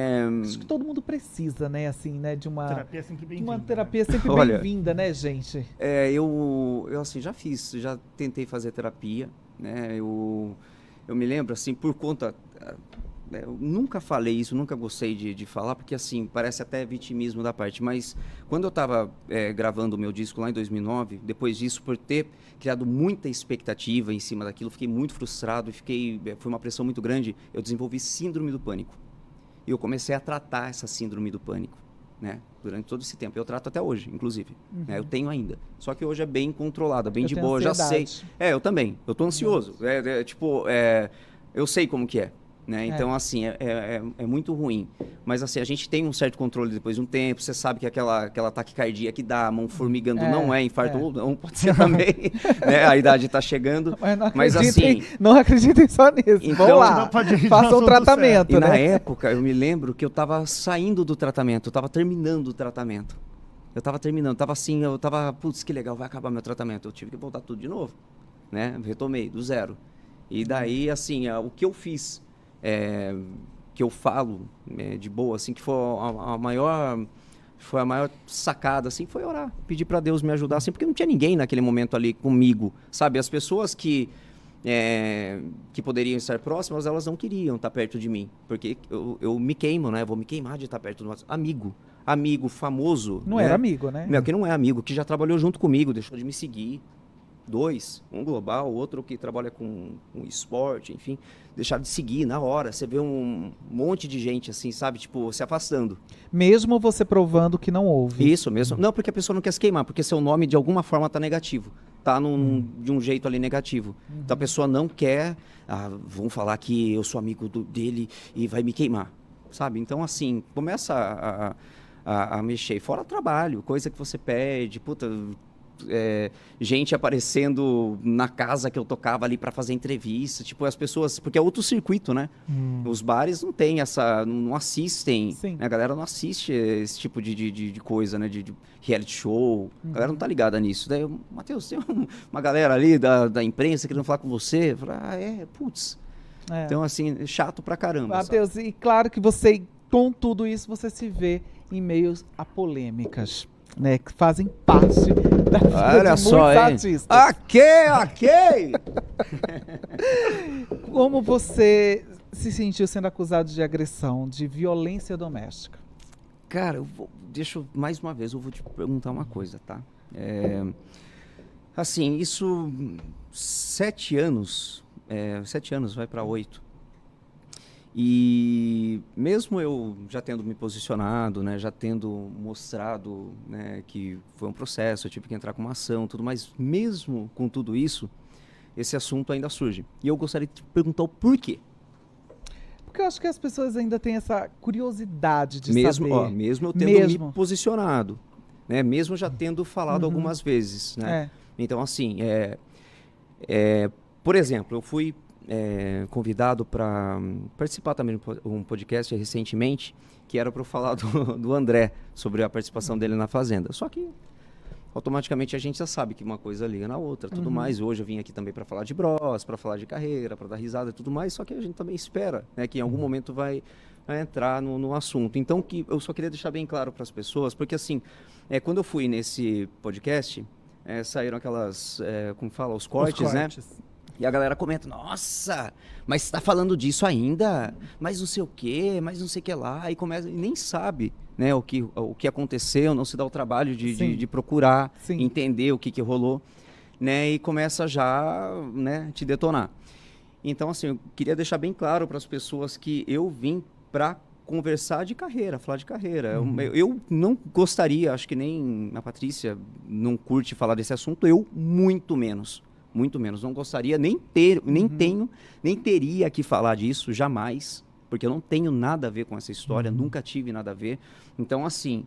[SPEAKER 8] acho que todo mundo precisa, né, assim, né, de uma...
[SPEAKER 1] Terapia sempre bem-vinda.
[SPEAKER 8] Uma terapia sempre bem-vinda, né, gente?
[SPEAKER 9] Eu assim, já tentei fazer terapia, né, eu me lembro, assim, por conta... Eu nunca falei isso, nunca gostei de falar, porque, assim, parece até vitimismo da parte, mas quando eu estava gravando o meu disco lá em 2009, depois disso, por ter criado muita expectativa em cima daquilo, fiquei muito frustrado, foi uma pressão muito grande, eu desenvolvi síndrome do pânico. E eu comecei a tratar essa síndrome do pânico, né, durante todo esse tempo. Eu trato até hoje, inclusive. Né, eu tenho ainda. Só que hoje é bem controlada, bem de boa, já sei. Eu também. Eu tô ansioso. Eu sei como que é. Né? Então, assim, é muito ruim. Mas, assim, a gente tem um certo controle depois de um tempo. Você sabe que aquela taquicardia que dá, a mão formigando, não é infarto, ou não pode ser também. Né? A idade está chegando. Mas assim...
[SPEAKER 8] Não acreditem só nisso.
[SPEAKER 9] Então,
[SPEAKER 8] vamos lá, façam um tratamento.
[SPEAKER 9] E
[SPEAKER 8] né?
[SPEAKER 9] na época, eu me lembro que eu estava saindo do tratamento, eu estava terminando o tratamento. Putz, que legal, vai acabar meu tratamento. Eu tive que voltar tudo de novo. Né? Retomei, do zero. E daí, assim, o que eu fiz... que eu falo de boa, assim, que foi a maior sacada, assim, foi orar, pedir para Deus me ajudar, assim, porque não tinha ninguém naquele momento ali comigo, sabe? As pessoas que poderiam estar próximas, elas não queriam estar perto de mim, porque eu me queimo, né? Eu vou me queimar de estar perto do amigo famoso.
[SPEAKER 8] Não era amigo, né?
[SPEAKER 9] Que não é amigo, que já trabalhou junto comigo, deixou de me seguir. 2, um global, outro que trabalha com esporte, enfim, deixar de seguir na hora. Você vê um monte de gente assim, sabe, tipo, se afastando.
[SPEAKER 8] Mesmo você provando que não houve.
[SPEAKER 9] Isso mesmo. Não, porque a pessoa não quer se queimar, porque seu nome de alguma forma tá negativo. Tá de um jeito ali negativo. Então a pessoa não quer, vão falar que eu sou amigo dele e vai me queimar, sabe? Então, assim, começa a mexer. Fora trabalho, coisa que você pede, puta... gente aparecendo na casa que eu tocava ali para fazer entrevista. Tipo, as pessoas... Porque é outro circuito, né? Os bares não tem essa... Não assistem. Né? A galera não assiste esse tipo de coisa, né? De reality show. A galera não tá ligada nisso. Daí, Matheus, tem uma galera ali da imprensa querendo falar com você. Eu falei, putz. Então, assim, chato pra caramba.
[SPEAKER 8] Matheus, e claro que você, com tudo isso, você se vê em meios a polêmicas, né? Que fazem parte da vida de muitos artistas.
[SPEAKER 9] Ok!
[SPEAKER 8] Como você se sentiu sendo acusado de agressão, de violência doméstica?
[SPEAKER 9] Cara, mais uma vez, eu vou te perguntar uma coisa, tá? Assim, isso... 7 anos... 7 anos, vai para 8. E mesmo eu já tendo me posicionado, né, já tendo mostrado, né, que foi um processo, eu tive que entrar com uma ação, tudo mais, mesmo com tudo isso, esse assunto ainda surge. E eu gostaria de te perguntar o porquê.
[SPEAKER 8] Porque eu acho que as pessoas ainda têm essa curiosidade de
[SPEAKER 9] saber. Mesmo eu tendo me posicionado, né, mesmo já tendo falado algumas vezes, né? Então, assim, por exemplo, eu fui convidado para participar também de um podcast recentemente, que era para eu falar do André, sobre a participação dele na Fazenda. Só que, automaticamente, a gente já sabe que uma coisa liga na outra, tudo mais. Hoje eu vim aqui também para falar de bros, para falar de carreira, para dar risada e tudo mais, só que a gente também espera, né, que em algum momento vai entrar no assunto. Então, eu só queria deixar bem claro para as pessoas, porque assim, quando eu fui nesse podcast, saíram aquelas, como fala, os cortes, né? E a galera comenta, nossa, mas você tá falando disso ainda? Mas não sei o quê, mas não sei o que lá. E começa, e nem sabe, né, o que aconteceu, não se dá o trabalho de procurar, entender o que rolou, né? E começa já, né, te detonar. Então, assim, eu queria deixar bem claro para as pessoas que eu vim para conversar de carreira, falar de carreira. Eu não gostaria, acho que nem a Patrícia não curte falar desse assunto, eu muito menos. Muito menos. Não gostaria, nem teria que falar disso, jamais, porque eu não tenho nada a ver com essa história, nunca tive nada a ver. Então, assim,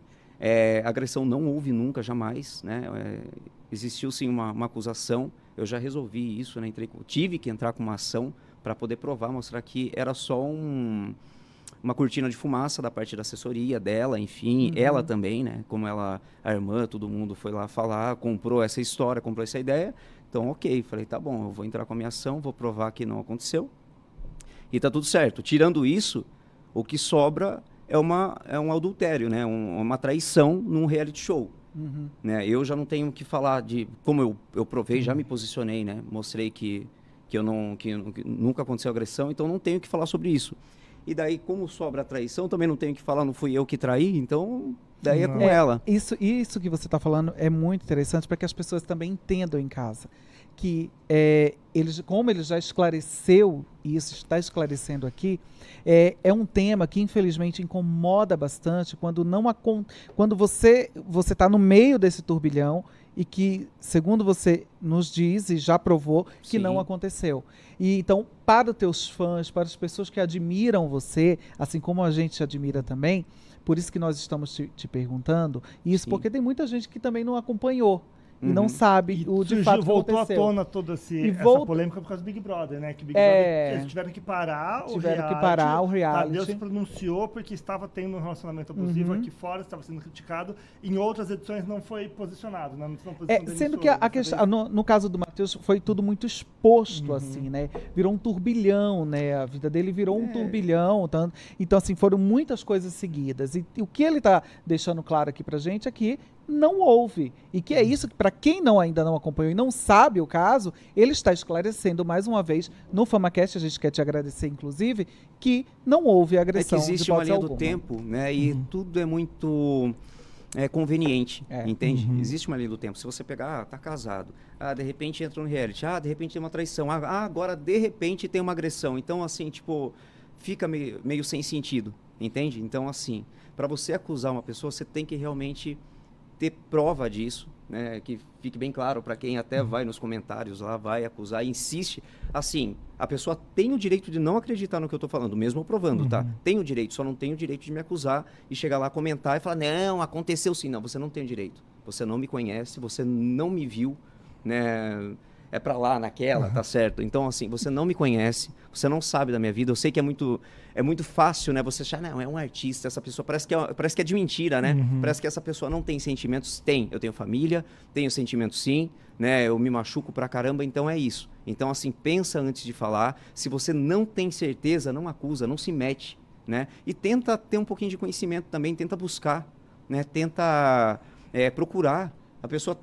[SPEAKER 9] agressão não houve nunca, jamais, né? Existiu, sim, uma acusação, eu já resolvi isso, né? Tive que entrar com uma ação para poder provar, mostrar que era só uma cortina de fumaça da parte da assessoria dela, enfim, ela também, né? Como ela, a irmã, todo mundo foi lá falar, comprou essa história, comprou essa ideia. Então, ok, falei, tá bom, eu vou entrar com a minha ação, vou provar que não aconteceu e tá tudo certo. Tirando isso, o que sobra é um adultério, né? Uma traição num reality show. Né? Eu já não tenho que falar de... Como eu provei, já me posicionei, né? Mostrei que nunca aconteceu agressão, então não tenho que falar sobre isso. E daí, como sobra a traição, também não tenho que falar, não fui eu que traí, então... Daí é com ela.
[SPEAKER 8] Isso que você está falando é muito interessante para que as pessoas também entendam em casa. Que como ele já esclareceu, e isso está esclarecendo aqui, é um tema que infelizmente incomoda bastante quando você está no meio desse turbilhão e que, segundo você nos diz e já provou, que não aconteceu. E então, para os teus fãs, para as pessoas que admiram você, assim como a gente te admira também, por isso que nós estamos te perguntando isso, porque tem muita gente que também não acompanhou e não sabe o de fato que
[SPEAKER 1] voltou
[SPEAKER 8] aconteceu.
[SPEAKER 1] à tona toda essa polêmica por causa do Big Brother, né? Que Big Brother, eles tiveram que parar o reality. Tadeu se pronunciou porque estava tendo um relacionamento abusivo aqui fora, estava sendo criticado. Em outras edições não foi posicionado, né?
[SPEAKER 8] Sendo que a questão, no caso do Matheus, foi tudo muito exposto, assim, né? Virou um turbilhão, né? A vida dele virou um turbilhão. Então, assim, foram muitas coisas seguidas. E o que ele está deixando claro aqui pra gente é que não houve. E que é isso que, para quem ainda não acompanhou e não sabe o caso, ele está esclarecendo mais uma vez no FamaCast, a gente quer te agradecer, inclusive, que não houve agressão.
[SPEAKER 9] É que existe uma linha do tempo, né? E tudo é muito conveniente, entende? Existe uma linha do tempo. Se você pegar, tá casado, de repente entra no reality, de repente tem uma traição, agora de repente tem uma agressão. Então, assim, tipo, fica meio sem sentido, entende? Então, assim, para você acusar uma pessoa, você tem que realmente ter prova disso, né? Que fique bem claro para quem até vai nos comentários lá, vai acusar, insiste. Assim, a pessoa tem o direito de não acreditar no que eu tô falando, mesmo provando, tá? Tem o direito, só não tem o direito de me acusar e chegar lá, comentar e falar, não, aconteceu sim. Não, você não tem o direito. Você não me conhece, você não me viu, né? É pra lá, naquela, tá certo? Então, assim, você não me conhece, você não sabe da minha vida. Eu sei que é muito fácil, né? Você achar, não, é um artista, essa pessoa parece que é de mentira, né? Parece que essa pessoa não tem sentimentos. Tem, eu tenho família, tenho sentimentos sim, né? Eu me machuco pra caramba, então é isso. Então, assim, pensa antes de falar. Se você não tem certeza, não acusa, não se mete, né? E tenta ter um pouquinho de conhecimento também, tenta buscar, né? Tenta procurar. A pessoa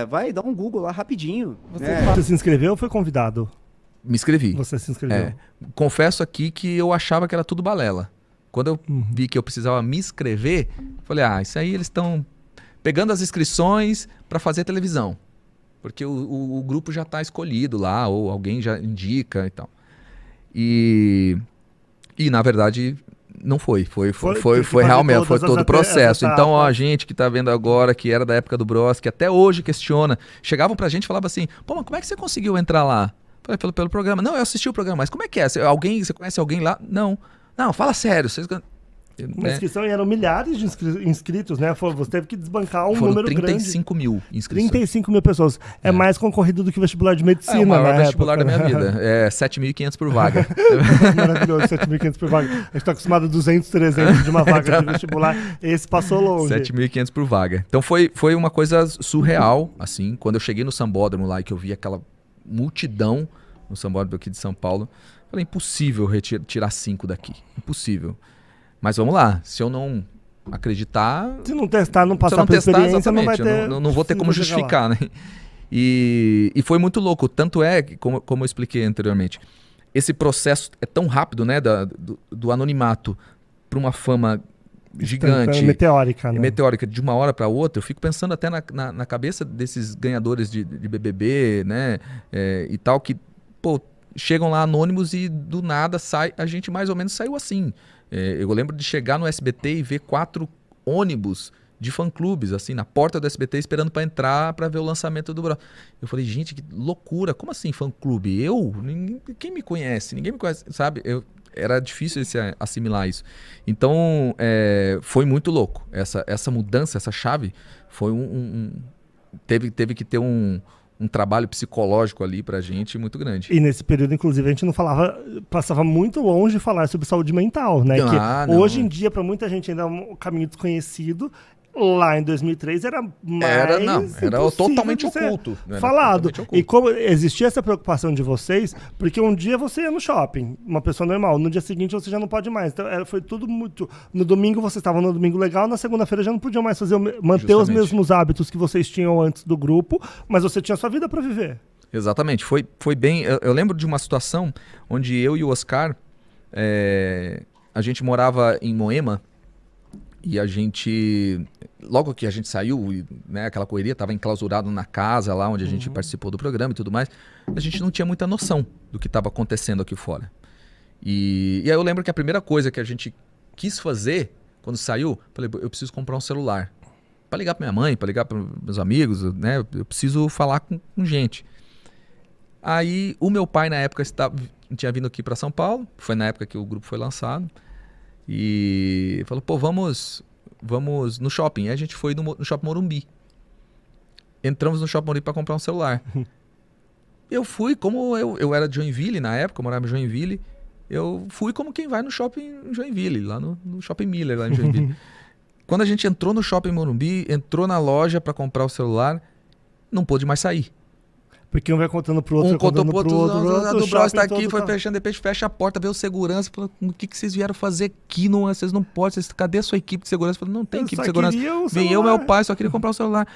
[SPEAKER 9] vai dar um Google lá rapidinho.
[SPEAKER 1] Você se inscreveu ou foi convidado?
[SPEAKER 10] Me inscrevi.
[SPEAKER 1] Você se inscreveu?
[SPEAKER 10] Confesso aqui que eu achava que era tudo balela. Quando eu vi que eu precisava me inscrever, falei, isso aí eles estão pegando as inscrições para fazer televisão. Porque o grupo já está escolhido lá, ou alguém já indica e tal. E na verdade... Não foi realmente, foi todo o processo. Então, a gente que tá vendo agora, que era da época do Bros, que até hoje questiona, chegavam pra gente e falavam assim, pô, mas como é que você conseguiu entrar lá? Falei, pelo programa. Não, eu assisti o programa, mas como é que é? Você conhece alguém lá? Não, fala sério.
[SPEAKER 1] Uma inscrição e eram milhares de inscritos, né? Você teve que desbancar número grande.
[SPEAKER 10] 35 mil inscritos.
[SPEAKER 1] 35 mil pessoas. É mais concorrido do que o vestibular de medicina,
[SPEAKER 10] o maior
[SPEAKER 1] né?
[SPEAKER 10] vestibular da minha vida. É 7.500 por vaga.
[SPEAKER 1] Maravilhoso, 7.500 por vaga. A gente tá acostumado a 200, 300 de uma vaga de vestibular. Esse passou longe.
[SPEAKER 10] 7.500 por vaga. Então foi uma coisa surreal, assim. Quando eu cheguei no Sambódromo lá e que eu vi aquela multidão no Sambódromo aqui de São Paulo, falei, impossível tirar 5 daqui. Impossível. Mas vamos lá, se eu não acreditar...
[SPEAKER 1] Se não testar, não passar por experiência, não vai ter...
[SPEAKER 10] Não vou ter como justificar, né? E foi muito louco. Tanto é, que, como eu expliquei anteriormente, esse processo é tão rápido, né? Do anonimato para uma fama gigante.
[SPEAKER 1] Meteórica, né?
[SPEAKER 10] Meteórica, de uma hora para outra. Eu fico pensando até na cabeça desses ganhadores de BBB, né? E tal, que, pô, chegam lá anônimos e do nada a gente mais ou menos saiu assim. Eu lembro de chegar no SBT e ver 4 ônibus de fã-clubes, assim, na porta do SBT, esperando para entrar para ver o lançamento do Bros. Eu falei, gente, que loucura, como assim fã-clube? Quem me conhece? Ninguém me conhece, sabe? Era difícil assimilar isso. Então, foi muito louco. Essa mudança, essa chave, foi teve que ter um trabalho psicológico ali pra gente muito grande.
[SPEAKER 1] E nesse período, inclusive, a gente não passava muito longe de falar sobre saúde mental, né? Hoje em dia, pra muita gente ainda é um caminho desconhecido. Lá em 2003 era
[SPEAKER 10] totalmente oculto.
[SPEAKER 1] Falado.
[SPEAKER 10] Totalmente oculto.
[SPEAKER 1] E como existia essa preocupação de vocês, porque um dia você ia no shopping, uma pessoa normal, no dia seguinte você já não pode mais. Então foi tudo muito... No domingo vocês estavam no domingo legal, na segunda-feira já não podiam mais manter os mesmos hábitos que vocês tinham antes do grupo, mas você tinha sua vida para viver.
[SPEAKER 10] Exatamente. Foi bem... Eu lembro de uma situação onde eu e o Oscar, a gente morava em Moema, e a gente, logo que a gente saiu, né, aquela correria, estava enclausurado na casa lá onde a gente participou do programa e tudo mais, a gente não tinha muita noção do que estava acontecendo aqui fora. E aí eu lembro que a primeira coisa que a gente quis fazer, quando saiu, falei, eu preciso comprar um celular. Para ligar para minha mãe, para ligar para meus amigos, né, eu preciso falar com gente. Aí o meu pai na época tinha vindo aqui para São Paulo, foi na época que o grupo foi lançado, e falou, pô, vamos no shopping. Aí a gente foi no Shopping Morumbi. Entramos no Shopping Morumbi para comprar um celular. Eu fui, como eu era de Joinville na época, eu morava em Joinville, eu fui como quem vai no shopping em Joinville, lá no Shopping Miller, lá em Joinville. Quando a gente entrou no Shopping Morumbi, entrou na loja para comprar o celular, não pôde mais sair.
[SPEAKER 1] Porque um vai contando pro outro,
[SPEAKER 10] contou pro outro,
[SPEAKER 1] o
[SPEAKER 10] do Bros tá aqui, foi fechando, de repente fecha a porta, vê o segurança, falou, o que vocês vieram fazer aqui? Não, vocês não podem, cadê a sua equipe de segurança? Falei, não tem equipe de segurança. Vem eu, meu pai, só queria comprar o celular.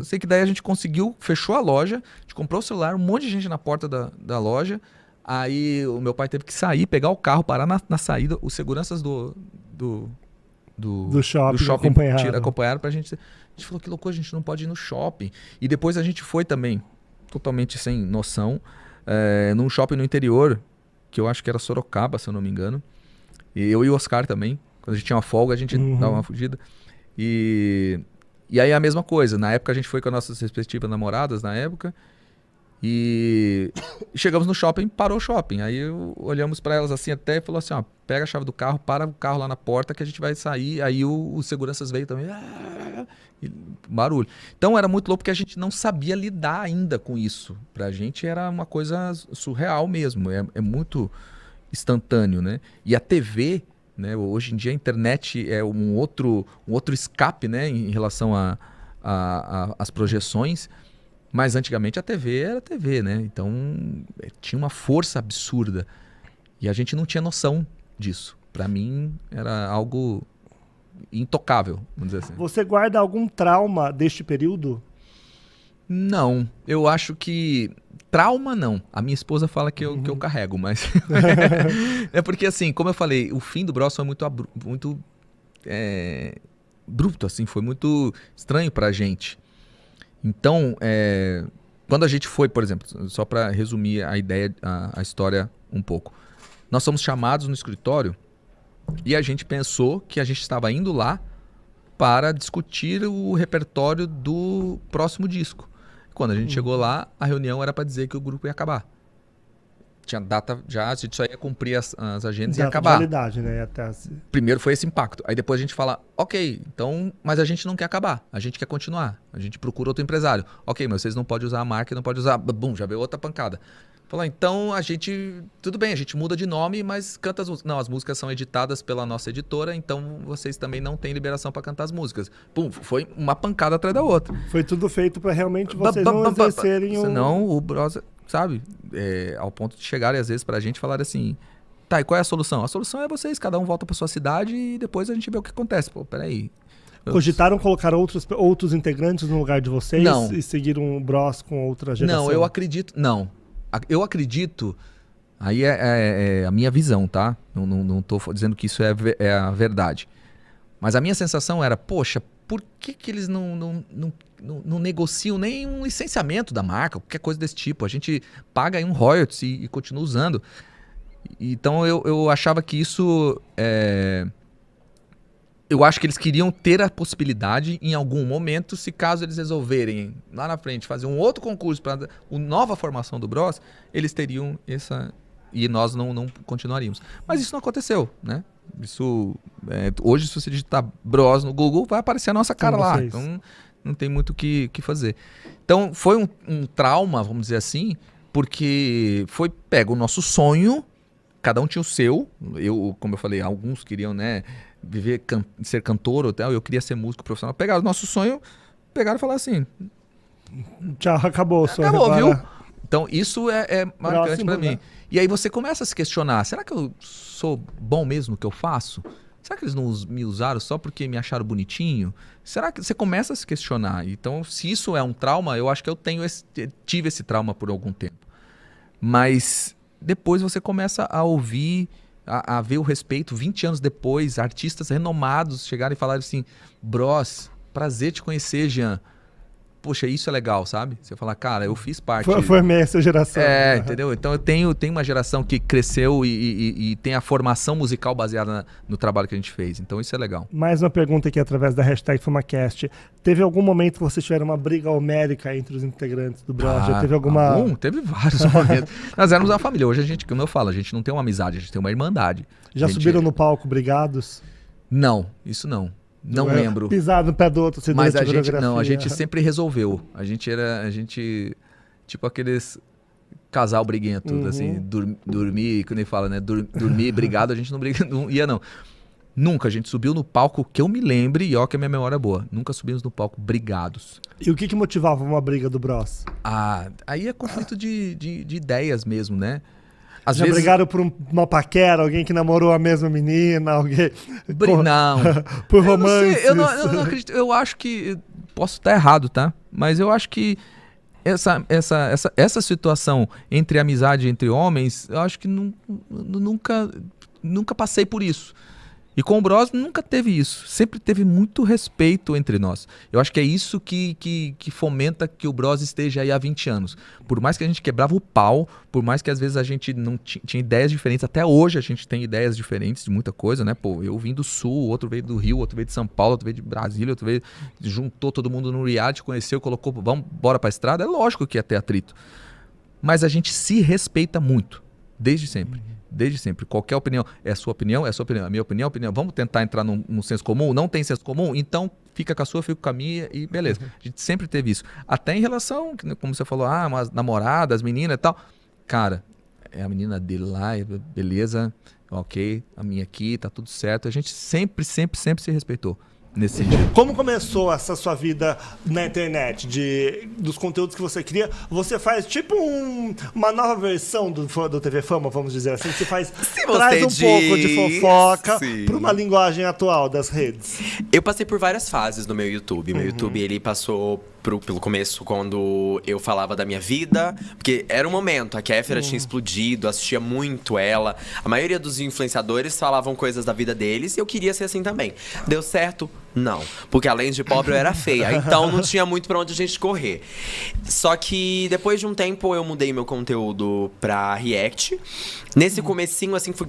[SPEAKER 10] Sei que daí a gente conseguiu, fechou a loja, a gente comprou o celular, um monte de gente na porta da loja, aí o meu pai teve que sair, pegar o carro, parar na saída, os seguranças do shopping acompanharam pra gente. A gente falou, que loucura, a gente não pode ir no shopping. E depois a gente foi também, totalmente sem noção, num shopping no interior, que eu acho que era Sorocaba, se eu não me engano. E eu e o Oscar também. Quando a gente tinha uma folga, a gente dava uma fugida. E aí a mesma coisa. Na época a gente foi com as nossas respectivas namoradas, na época. E chegamos no shopping, parou o shopping. Aí olhamos para elas assim até e falou assim, ó, pega a chave do carro, para o carro lá na porta que a gente vai sair. Aí os seguranças veio também. E barulho. Então era muito louco porque a gente não sabia lidar ainda com isso. Pra gente era uma coisa surreal mesmo, é muito instantâneo, né? E a TV, né, hoje em dia a internet é um outro escape, né, em relação às projeções, mas antigamente a TV era TV, né? Então tinha uma força absurda e a gente não tinha noção disso. Pra mim era algo intocável, vamos dizer assim.
[SPEAKER 1] Você guarda algum trauma deste período?
[SPEAKER 10] Não, eu acho que trauma não. A minha esposa fala que eu carrego, mas é porque assim, como eu falei, o fim do Bros foi muito abrupto, assim, foi muito estranho pra gente. Então, quando a gente foi, por exemplo, só para resumir a ideia, a história um pouco, nós fomos chamados no escritório e a gente pensou que a gente estava indo lá para discutir o repertório do próximo disco. Quando a gente chegou lá, a reunião era para dizer que o grupo ia acabar. Tinha data já, a gente só ia cumprir as agendas e ia acabar.
[SPEAKER 1] Validade, né?
[SPEAKER 10] Primeiro foi esse impacto. Aí depois a gente fala, ok, então, mas a gente não quer acabar, a gente quer continuar. A gente procura outro empresário. Ok, mas vocês não podem usar a marca, não podem usar... Bum, já veio outra pancada. Falou, então a gente... Tudo bem, a gente muda de nome, mas canta as músicas. Não, as músicas são editadas pela nossa editora, então vocês também não têm liberação para cantar as músicas. Pum, foi uma pancada atrás da outra.
[SPEAKER 1] Foi tudo feito para realmente vocês não exercerem o...
[SPEAKER 10] Senão o Bros, sabe, ao ponto de chegarem às vezes pra gente e falar assim, tá, e qual é a solução? A solução é vocês, cada um volta pra sua cidade e depois a gente vê o que acontece. Pô, peraí.
[SPEAKER 1] Cogitaram colocar outros integrantes no lugar de vocês?
[SPEAKER 10] Não.
[SPEAKER 1] E seguir um Bros com outra geração?
[SPEAKER 10] Não, eu acredito... Não. Eu acredito... Aí é a minha visão, tá? Não tô dizendo que isso é a verdade. Mas a minha sensação era, poxa, por que eles não negociam nem um licenciamento da marca, qualquer coisa desse tipo? A gente paga aí um royalties e continua usando. Então eu achava que isso... Eu acho que eles queriam ter a possibilidade, em algum momento, se caso eles resolverem, lá na frente, fazer um outro concurso para a nova formação do Bros, eles teriam essa... E nós não continuaríamos. Mas isso não aconteceu, né? Isso, hoje, se você digitar Bros no Google, vai aparecer a nossa cara lá. Então, não tem muito o que fazer. Então, foi um trauma, vamos dizer assim, porque foi pega o nosso sonho, cada um tinha o seu. Eu, como eu falei, alguns queriam, né, ser cantor ou tal, eu queria ser músico profissional. Pegaram o nosso sonho, pegaram e falaram assim...
[SPEAKER 1] Tchau, acabou o sonho.
[SPEAKER 10] Acabou,
[SPEAKER 1] agora...
[SPEAKER 10] viu? Então, isso é marcante pra mim. Né? E aí você começa a se questionar, será que eu sou bom mesmo no que eu faço? Será que eles não me usaram só porque me acharam bonitinho? Será que você começa a se questionar? Então, se isso é um trauma, eu acho que eu tive esse trauma por algum tempo. Mas depois você começa a ouvir, a ver o respeito. 20 anos depois, artistas renomados chegaram e falaram assim, Bros, prazer te conhecer, Jean. Poxa, isso é legal, sabe? Você fala, cara, eu fiz parte...
[SPEAKER 1] Formei essa geração.
[SPEAKER 10] Entendeu? Então eu tenho uma geração que cresceu e tem a formação musical baseada no trabalho que a gente fez. Então isso é legal.
[SPEAKER 1] Mais uma pergunta aqui através da hashtag FumaCast. Teve algum momento que vocês tiveram uma briga homérica entre os integrantes do Bros? Já teve alguma...
[SPEAKER 10] Teve vários momentos. Nós éramos uma família. Hoje a gente, como eu falo, a gente não tem uma amizade, a gente tem uma irmandade.
[SPEAKER 1] Já subiram no palco brigados?
[SPEAKER 10] Não, isso não. Não lembro.
[SPEAKER 1] Pisado no pé do outro, se
[SPEAKER 10] mas a gente sempre resolveu. A gente tipo aqueles casal briguento, assim, dormir, quando ele fala, né, dormir brigado, a gente não ia não. Nunca, a gente subiu no palco, que eu me lembre, e ó que a minha memória é boa, nunca subimos no palco brigados.
[SPEAKER 1] E o que motivava uma briga do Bros?
[SPEAKER 10] Aí é conflito de ideias mesmo, né?
[SPEAKER 1] Às vezes... brigaram por uma paquera, alguém que namorou a mesma menina, alguém...
[SPEAKER 10] Não.
[SPEAKER 1] Por romance.
[SPEAKER 10] Eu não acredito. Eu acho que... Posso estar errado, tá? Mas eu acho que essa situação entre amizade entre homens, eu acho que nunca passei por isso. E com o Bros nunca teve isso. Sempre teve muito respeito entre nós. Eu acho que é isso que fomenta que o Bros esteja aí há 20 anos. Por mais que a gente quebrava o pau, por mais que às vezes a gente não tinha ideias diferentes, até hoje a gente tem ideias diferentes de muita coisa, né? Pô, eu vim do Sul, outro veio do Rio, outro veio de São Paulo, outro veio de Brasília, outro veio... Juntou todo mundo no reality, conheceu, colocou, vamos, bora pra estrada. É lógico que ia ter atrito. Mas a gente se respeita muito. Desde sempre. Desde sempre. Qualquer opinião. É a sua opinião, é a sua opinião. A minha opinião, Vamos tentar entrar num senso comum? Não tem senso comum? Então fica com a sua, fica com a minha e beleza. A gente sempre teve isso. Até em relação, como você falou, umas namoradas, meninas e tal. Cara, é a menina dele lá, beleza, ok. A minha aqui, tá tudo certo. A gente sempre se respeitou. Nesse sentido.
[SPEAKER 1] Como começou essa sua vida na internet? Dos conteúdos que você cria, você faz tipo uma nova versão do TV Fama, vamos dizer assim? Você traz um pouco de fofoca para uma linguagem atual das redes.
[SPEAKER 11] Eu passei por várias fases no meu YouTube. Meu YouTube, ele passou pelo começo, quando eu falava da minha vida, porque era um momento, a Kéfera tinha explodido, assistia muito ela. A maioria dos influenciadores falavam coisas da vida deles e eu queria ser assim também. Deu certo? Não. Porque além de pobre, eu era feia. Então não tinha muito pra onde a gente correr. Só que depois de um tempo eu mudei meu conteúdo pra React. Nesse comecinho, assim, foi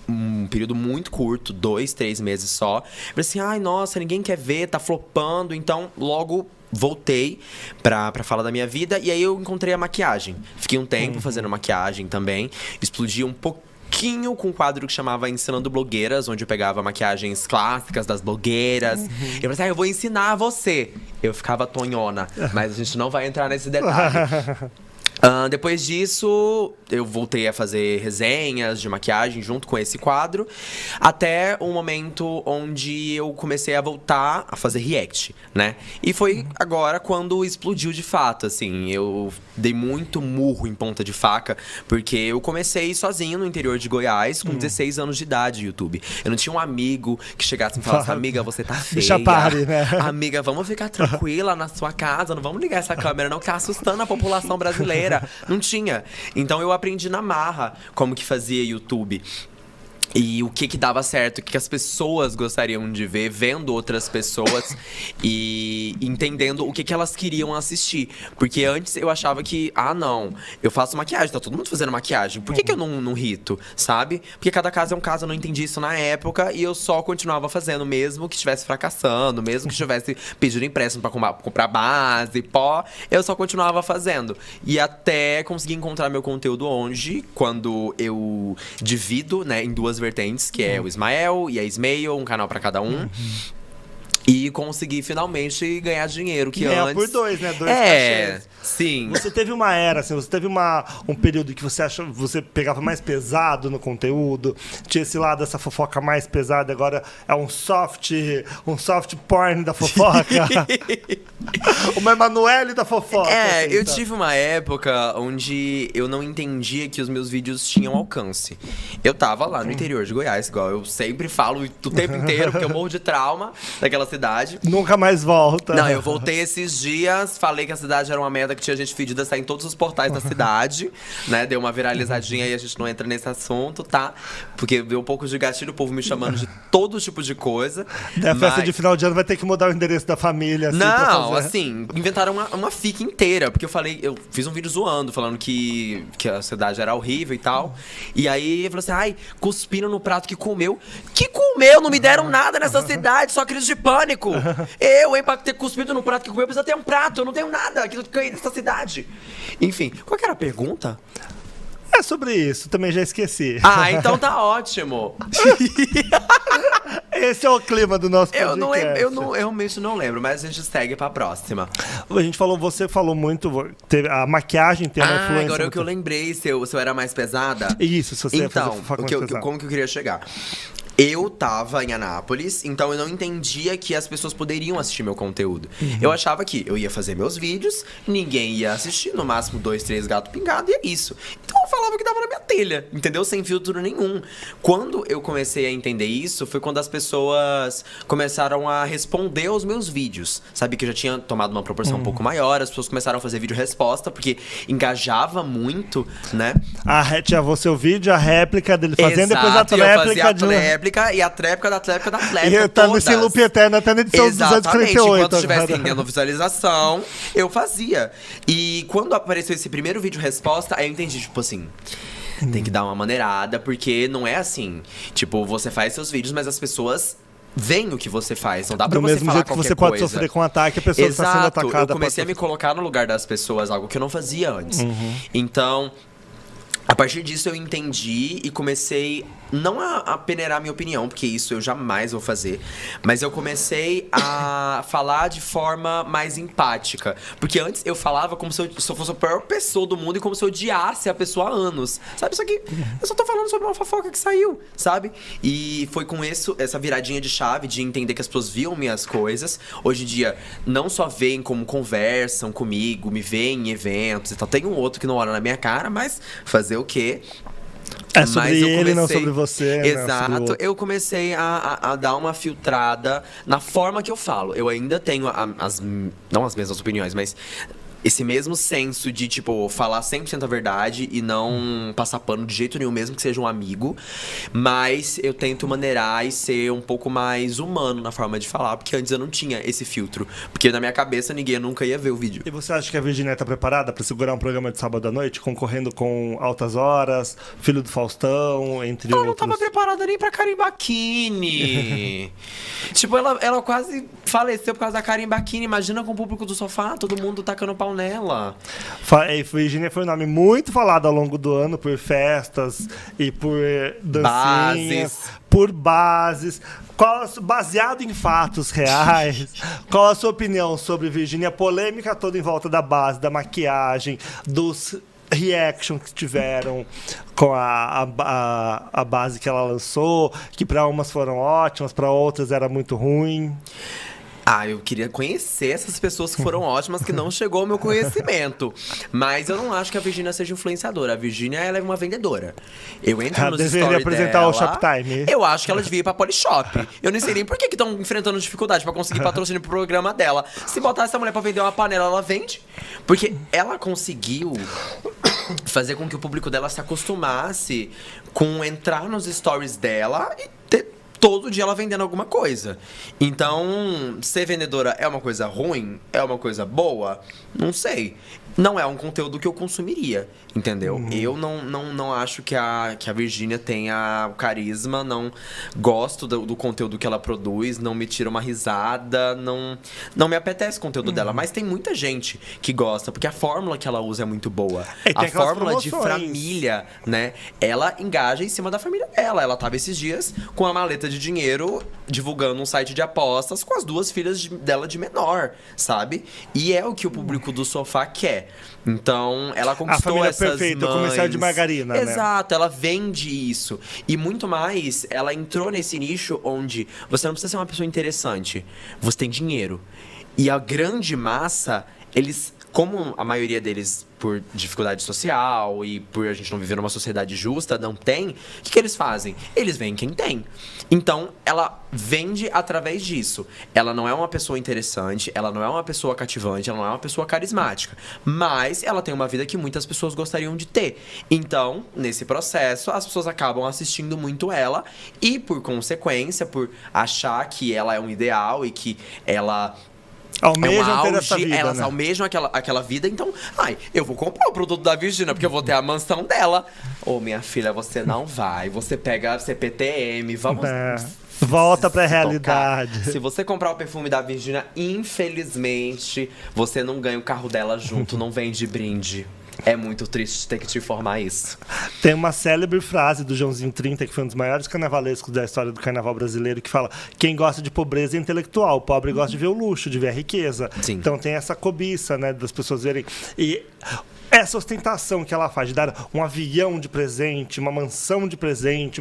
[SPEAKER 11] um período muito curto, 2, 3 meses só. Eu falei assim, ai, nossa, ninguém quer ver, tá flopando. Então, logo voltei pra falar da minha vida. E aí eu encontrei a maquiagem. Fiquei um tempo fazendo maquiagem também. Explodi um pouquinho com um quadro que chamava Ensinando Blogueiras, onde eu pegava maquiagens clássicas das blogueiras. Eu falei assim, eu vou ensinar você. Eu ficava tonhona, mas a gente não vai entrar nesse detalhe. Depois disso, eu voltei a fazer resenhas de maquiagem junto com esse quadro, até um momento onde eu comecei a voltar a fazer react, né? E foi agora quando explodiu de fato, assim. Eu dei muito murro em ponta de faca, porque eu comecei sozinho no interior de Goiás, com 16 anos de idade, YouTube. Eu não tinha um amigo que chegasse e me falasse, amiga, você tá feia.
[SPEAKER 1] Deixa pare, né?
[SPEAKER 11] Amiga, vamos ficar tranquila na sua casa, não vamos ligar essa câmera não, que tá assustando a população brasileira. Não tinha. Então eu aprendi na marra como que fazia YouTube. E o que dava certo, o que as pessoas gostariam de ver, vendo outras pessoas e entendendo o que elas queriam assistir. Porque antes eu achava que, não, eu faço maquiagem, tá todo mundo fazendo maquiagem. Por que eu não rito, sabe? Porque cada caso é um caso, eu não entendi isso na época e eu só continuava fazendo, mesmo que estivesse fracassando, mesmo que estivesse pedindo empréstimo pra comprar base, pó, eu só continuava fazendo. E até conseguir encontrar meu conteúdo onde, quando eu divido, né, em duas vertentes, que é o Ismael e a Ismael, um canal pra cada um. E consegui finalmente ganhar dinheiro, que antes...
[SPEAKER 1] por 2, né? 2 cachês.
[SPEAKER 11] Sim.
[SPEAKER 1] Você teve uma era, assim, você teve um período que você pegava mais pesado no conteúdo, tinha esse lado, essa fofoca mais pesada, agora é um soft porn da fofoca. Uma Emanuele da fofoca.
[SPEAKER 11] Assim, eu tive uma época onde eu não entendia que os meus vídeos tinham alcance. Eu tava lá no interior de Goiás, igual eu sempre falo o tempo inteiro, porque eu morro de trauma daquela cidade.
[SPEAKER 1] Nunca mais volta.
[SPEAKER 11] Não, eu voltei esses dias, falei que a cidade era uma merda, que tinha gente fedida, sair em todos os portais da cidade, né? Deu uma viralizadinha e a gente não entra nesse assunto, tá? Porque veio um pouco de gatilho, o povo me chamando de todo tipo de coisa.
[SPEAKER 1] A festa de final de ano vai ter que mudar o endereço da família, assim,
[SPEAKER 11] não, assim, inventaram uma fic inteira, porque eu fiz um vídeo zoando, falando que a cidade era horrível e tal. E aí, falou assim, cuspiram no prato que comeu. Que comeu? Não me deram nada nessa cidade, só crise de pânico. Eu, pra ter cuspido no prato que comeu, precisa ter um prato. Eu não tenho nada aqui nessa cidade. Enfim, qual que era a pergunta?
[SPEAKER 1] É sobre isso, também já esqueci.
[SPEAKER 11] Então tá ótimo.
[SPEAKER 1] Esse é o clima do nosso podcast.
[SPEAKER 11] Eu realmente não lembro, mas a gente segue pra próxima.
[SPEAKER 1] Você falou muito, a maquiagem tem uma influência.
[SPEAKER 11] Agora é o que eu lembrei, se eu era mais pesada.
[SPEAKER 1] Isso, se você ia fazer
[SPEAKER 11] como que eu queria chegar? Eu tava em Anápolis, então eu não entendia que as pessoas poderiam assistir meu conteúdo. Eu achava que eu ia fazer meus vídeos, ninguém ia assistir, no máximo 2, 3 gato pingado, e é isso. Então eu falava que dava na minha telha, entendeu? Sem filtro nenhum. Quando eu comecei a entender isso, foi quando as pessoas começaram a responder aos meus vídeos. Sabe que eu já tinha tomado uma proporção um pouco maior, as pessoas começaram a fazer vídeo-resposta, porque engajava muito, né?
[SPEAKER 1] Tinha você o vídeo, a réplica dele fazendo, depois a tréplica
[SPEAKER 11] e a tréplica da tréplica.
[SPEAKER 1] E tá nesse loop eterno até na edição 238.
[SPEAKER 11] Enquanto estivesse rendendo visualização, eu fazia. E quando apareceu esse primeiro vídeo resposta, aí eu entendi, tipo assim, tem que dar uma maneirada, porque não é assim. Tipo, você faz seus vídeos, mas as pessoas veem o que você faz, não dá pra você falar qualquer coisa. Do mesmo jeito que você
[SPEAKER 1] pode sofrer com ataque, a pessoa está sendo atacada.
[SPEAKER 11] Eu comecei a me colocar no lugar das pessoas, algo que eu não fazia antes. Então... A partir disso eu entendi e comecei não a peneirar minha opinião, porque isso eu jamais vou fazer, mas eu comecei a falar de forma mais empática. Porque antes eu falava como se eu fosse a pior pessoa do mundo e como se eu odiasse a pessoa há anos. Sabe, isso aqui, eu só tô falando sobre uma fofoca que saiu, sabe? E foi com essa viradinha de chave de entender que as pessoas viam minhas coisas. Hoje em dia, não só veem como conversam comigo, me veem em eventos e tal. Tem um outro que não olha na minha cara, mas fazer o quê?
[SPEAKER 1] É sobre ele, não sobre você.
[SPEAKER 11] Exato. Eu comecei a dar uma filtrada na forma que eu falo. Eu ainda tenho não as mesmas opiniões, mas esse mesmo senso de, tipo, falar 100% a verdade e não passar pano de jeito nenhum, mesmo que seja um amigo. Mas eu tento maneirar e ser um pouco mais humano na forma de falar, porque antes eu não tinha esse filtro. Porque na minha cabeça ninguém nunca ia ver o vídeo.
[SPEAKER 1] E você acha que a Virgínia tá preparada pra segurar um programa de sábado à noite, concorrendo com Altas Horas, Filho do Faustão, entre outros?
[SPEAKER 11] Ela não tava preparada nem pra Carimbachini. Tipo, ela quase faleceu por causa da Carimbachini. Imagina com o público do sofá, todo mundo tacando pau nela.
[SPEAKER 1] Virgínia foi um nome muito falado ao longo do ano por festas e por dancinhas, por bases. Baseado em fatos reais, qual a sua opinião sobre Virgínia? A polêmica toda em volta da base, da maquiagem, dos reaction que tiveram com a base que ela lançou, que para umas foram ótimas, para outras era muito ruim.
[SPEAKER 11] Eu queria conhecer essas pessoas que foram ótimas, que não chegou ao meu conhecimento. Mas eu não acho que a Virgínia seja influenciadora. A Virgínia, ela é uma vendedora. Eu entro nos stories dela...
[SPEAKER 1] apresentar o Shoptime.
[SPEAKER 11] Eu acho que ela devia ir pra Polishop. Eu nem sei nem por que estão enfrentando dificuldade pra conseguir patrocínio pro programa dela. Se botar essa mulher pra vender uma panela, ela vende. Porque ela conseguiu fazer com que o público dela se acostumasse com entrar nos stories dela e ter... todo dia ela vendendo alguma coisa. Então, ser vendedora é uma coisa ruim? É uma coisa boa? Não sei. Não é um conteúdo que eu consumiria, entendeu? Eu não acho que a Virgínia tenha o carisma, não gosto do conteúdo que ela produz, não me tira uma risada, não me apetece o conteúdo dela. Mas tem muita gente que gosta, porque a fórmula que ela usa é muito boa. A fórmula de família, né? Ela engaja em cima da família dela. Ela tava esses dias com a maleta de dinheiro, divulgando um site de apostas com as 2 filhas dela de menor, sabe? E é o que o público do sofá quer. Então, ela conquistou essas
[SPEAKER 1] perfeita, mães. Comercial de margarina,
[SPEAKER 11] Exato, né? Ela vende isso. E muito mais, ela entrou nesse nicho onde você não precisa ser uma pessoa interessante. Você tem dinheiro. E a grande massa, eles... Como a maioria deles, por dificuldade social e por a gente não viver numa sociedade justa, não tem, o que eles fazem? Eles veem quem tem. Então, ela vende através disso. Ela não é uma pessoa interessante, ela não é uma pessoa cativante, ela não é uma pessoa carismática. Mas ela tem uma vida que muitas pessoas gostariam de ter. Então, nesse processo, as pessoas acabam assistindo muito ela e, por consequência, por achar que ela é um ideal e que ela...
[SPEAKER 1] almejam ter essa vida,
[SPEAKER 11] elas
[SPEAKER 1] né?
[SPEAKER 11] almejam aquela vida, então, eu vou comprar o produto da Virgínia, porque eu vou ter a mansão dela. Minha filha, você não vai, você pega CPTM, vamos...
[SPEAKER 1] Volta pra realidade.
[SPEAKER 11] Se você comprar o perfume da Virgínia, infelizmente, você não ganha o carro dela junto, não vem de brinde. É muito triste ter que te informar isso.
[SPEAKER 1] Tem uma célebre frase do Joãozinho 30, que foi um dos maiores carnavalescos da história do carnaval brasileiro, que fala: quem gosta de pobreza é intelectual, o pobre gosta de ver o luxo, de ver a riqueza.
[SPEAKER 11] Sim.
[SPEAKER 1] Então tem essa cobiça, né, das pessoas verem. E essa ostentação que ela faz, de dar um avião de presente, uma mansão de presente.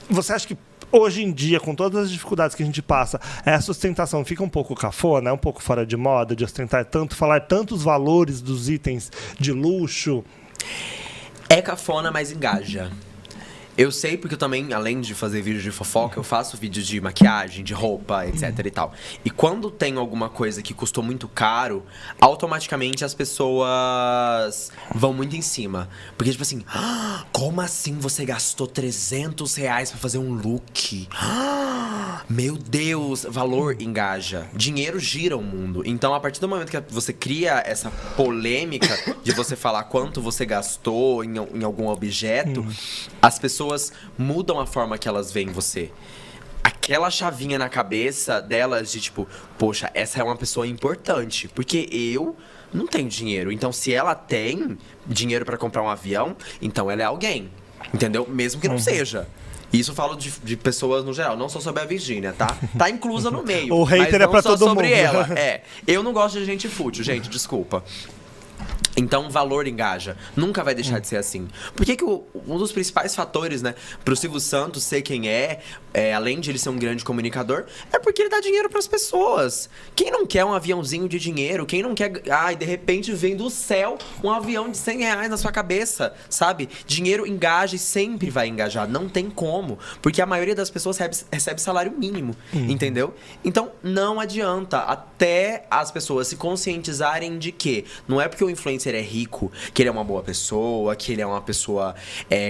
[SPEAKER 1] Você acha que hoje em dia, com todas as dificuldades que a gente passa, essa ostentação fica um pouco cafona, um pouco fora de moda, de ostentar tanto, falar tantos valores dos itens de luxo?
[SPEAKER 11] É cafona, mas engaja. Eu sei porque eu também, além de fazer vídeos de fofoca, eu faço vídeos de maquiagem, de roupa, etc e tal. E quando tem alguma coisa que custou muito caro, automaticamente as pessoas vão muito em cima. Porque, tipo assim, como assim você gastou R$300 pra fazer um look? Meu Deus, valor engaja. Dinheiro gira o mundo. Então, a partir do momento que você cria essa polêmica de você falar quanto você gastou em algum objeto, as pessoas mudam a forma que elas veem você. Aquela chavinha na cabeça delas de tipo, poxa, essa é uma pessoa importante. Porque eu não tem dinheiro. Então, se ela tem dinheiro pra comprar um avião, então ela é alguém. Entendeu? Mesmo que não seja. Isso eu falo de pessoas no geral, não só sobre a Virgínia, tá? Tá inclusa no meio.
[SPEAKER 1] O hater
[SPEAKER 11] mas não
[SPEAKER 1] é pra
[SPEAKER 11] só
[SPEAKER 1] todo
[SPEAKER 11] sobre
[SPEAKER 1] mundo.
[SPEAKER 11] ela. Eu não gosto de gente fútil, gente, desculpa. Então, valor engaja. Nunca vai deixar de ser assim. Por que um dos principais fatores, né, pro Silvio Santos ser quem além de ele ser um grande comunicador, é porque ele dá dinheiro pras pessoas. Quem não quer um aviãozinho de dinheiro? Quem não quer... de repente vem do céu um avião de R$100 na sua cabeça, sabe? Dinheiro engaja e sempre vai engajar. Não tem como. Porque a maioria das pessoas recebe salário mínimo, entendeu? Então, não adianta. Até as pessoas se conscientizarem de que não é porque o influencer é rico, que ele é uma boa pessoa, que ele é uma pessoa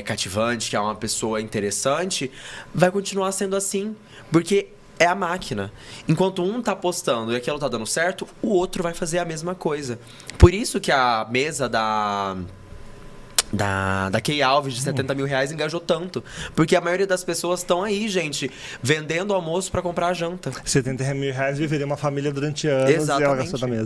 [SPEAKER 11] cativante, que é uma pessoa interessante, vai continuar sendo assim, porque é a máquina. Enquanto um tá postando e aquilo tá dando certo, o outro vai fazer a mesma coisa. Por isso que a mesa da Key Alves de R$70 mil engajou tanto. Porque a maioria das pessoas estão aí, gente, vendendo almoço pra comprar a janta.
[SPEAKER 1] R$70 mil viveria uma família durante anos. Exatamente. E ela gastou da mesa.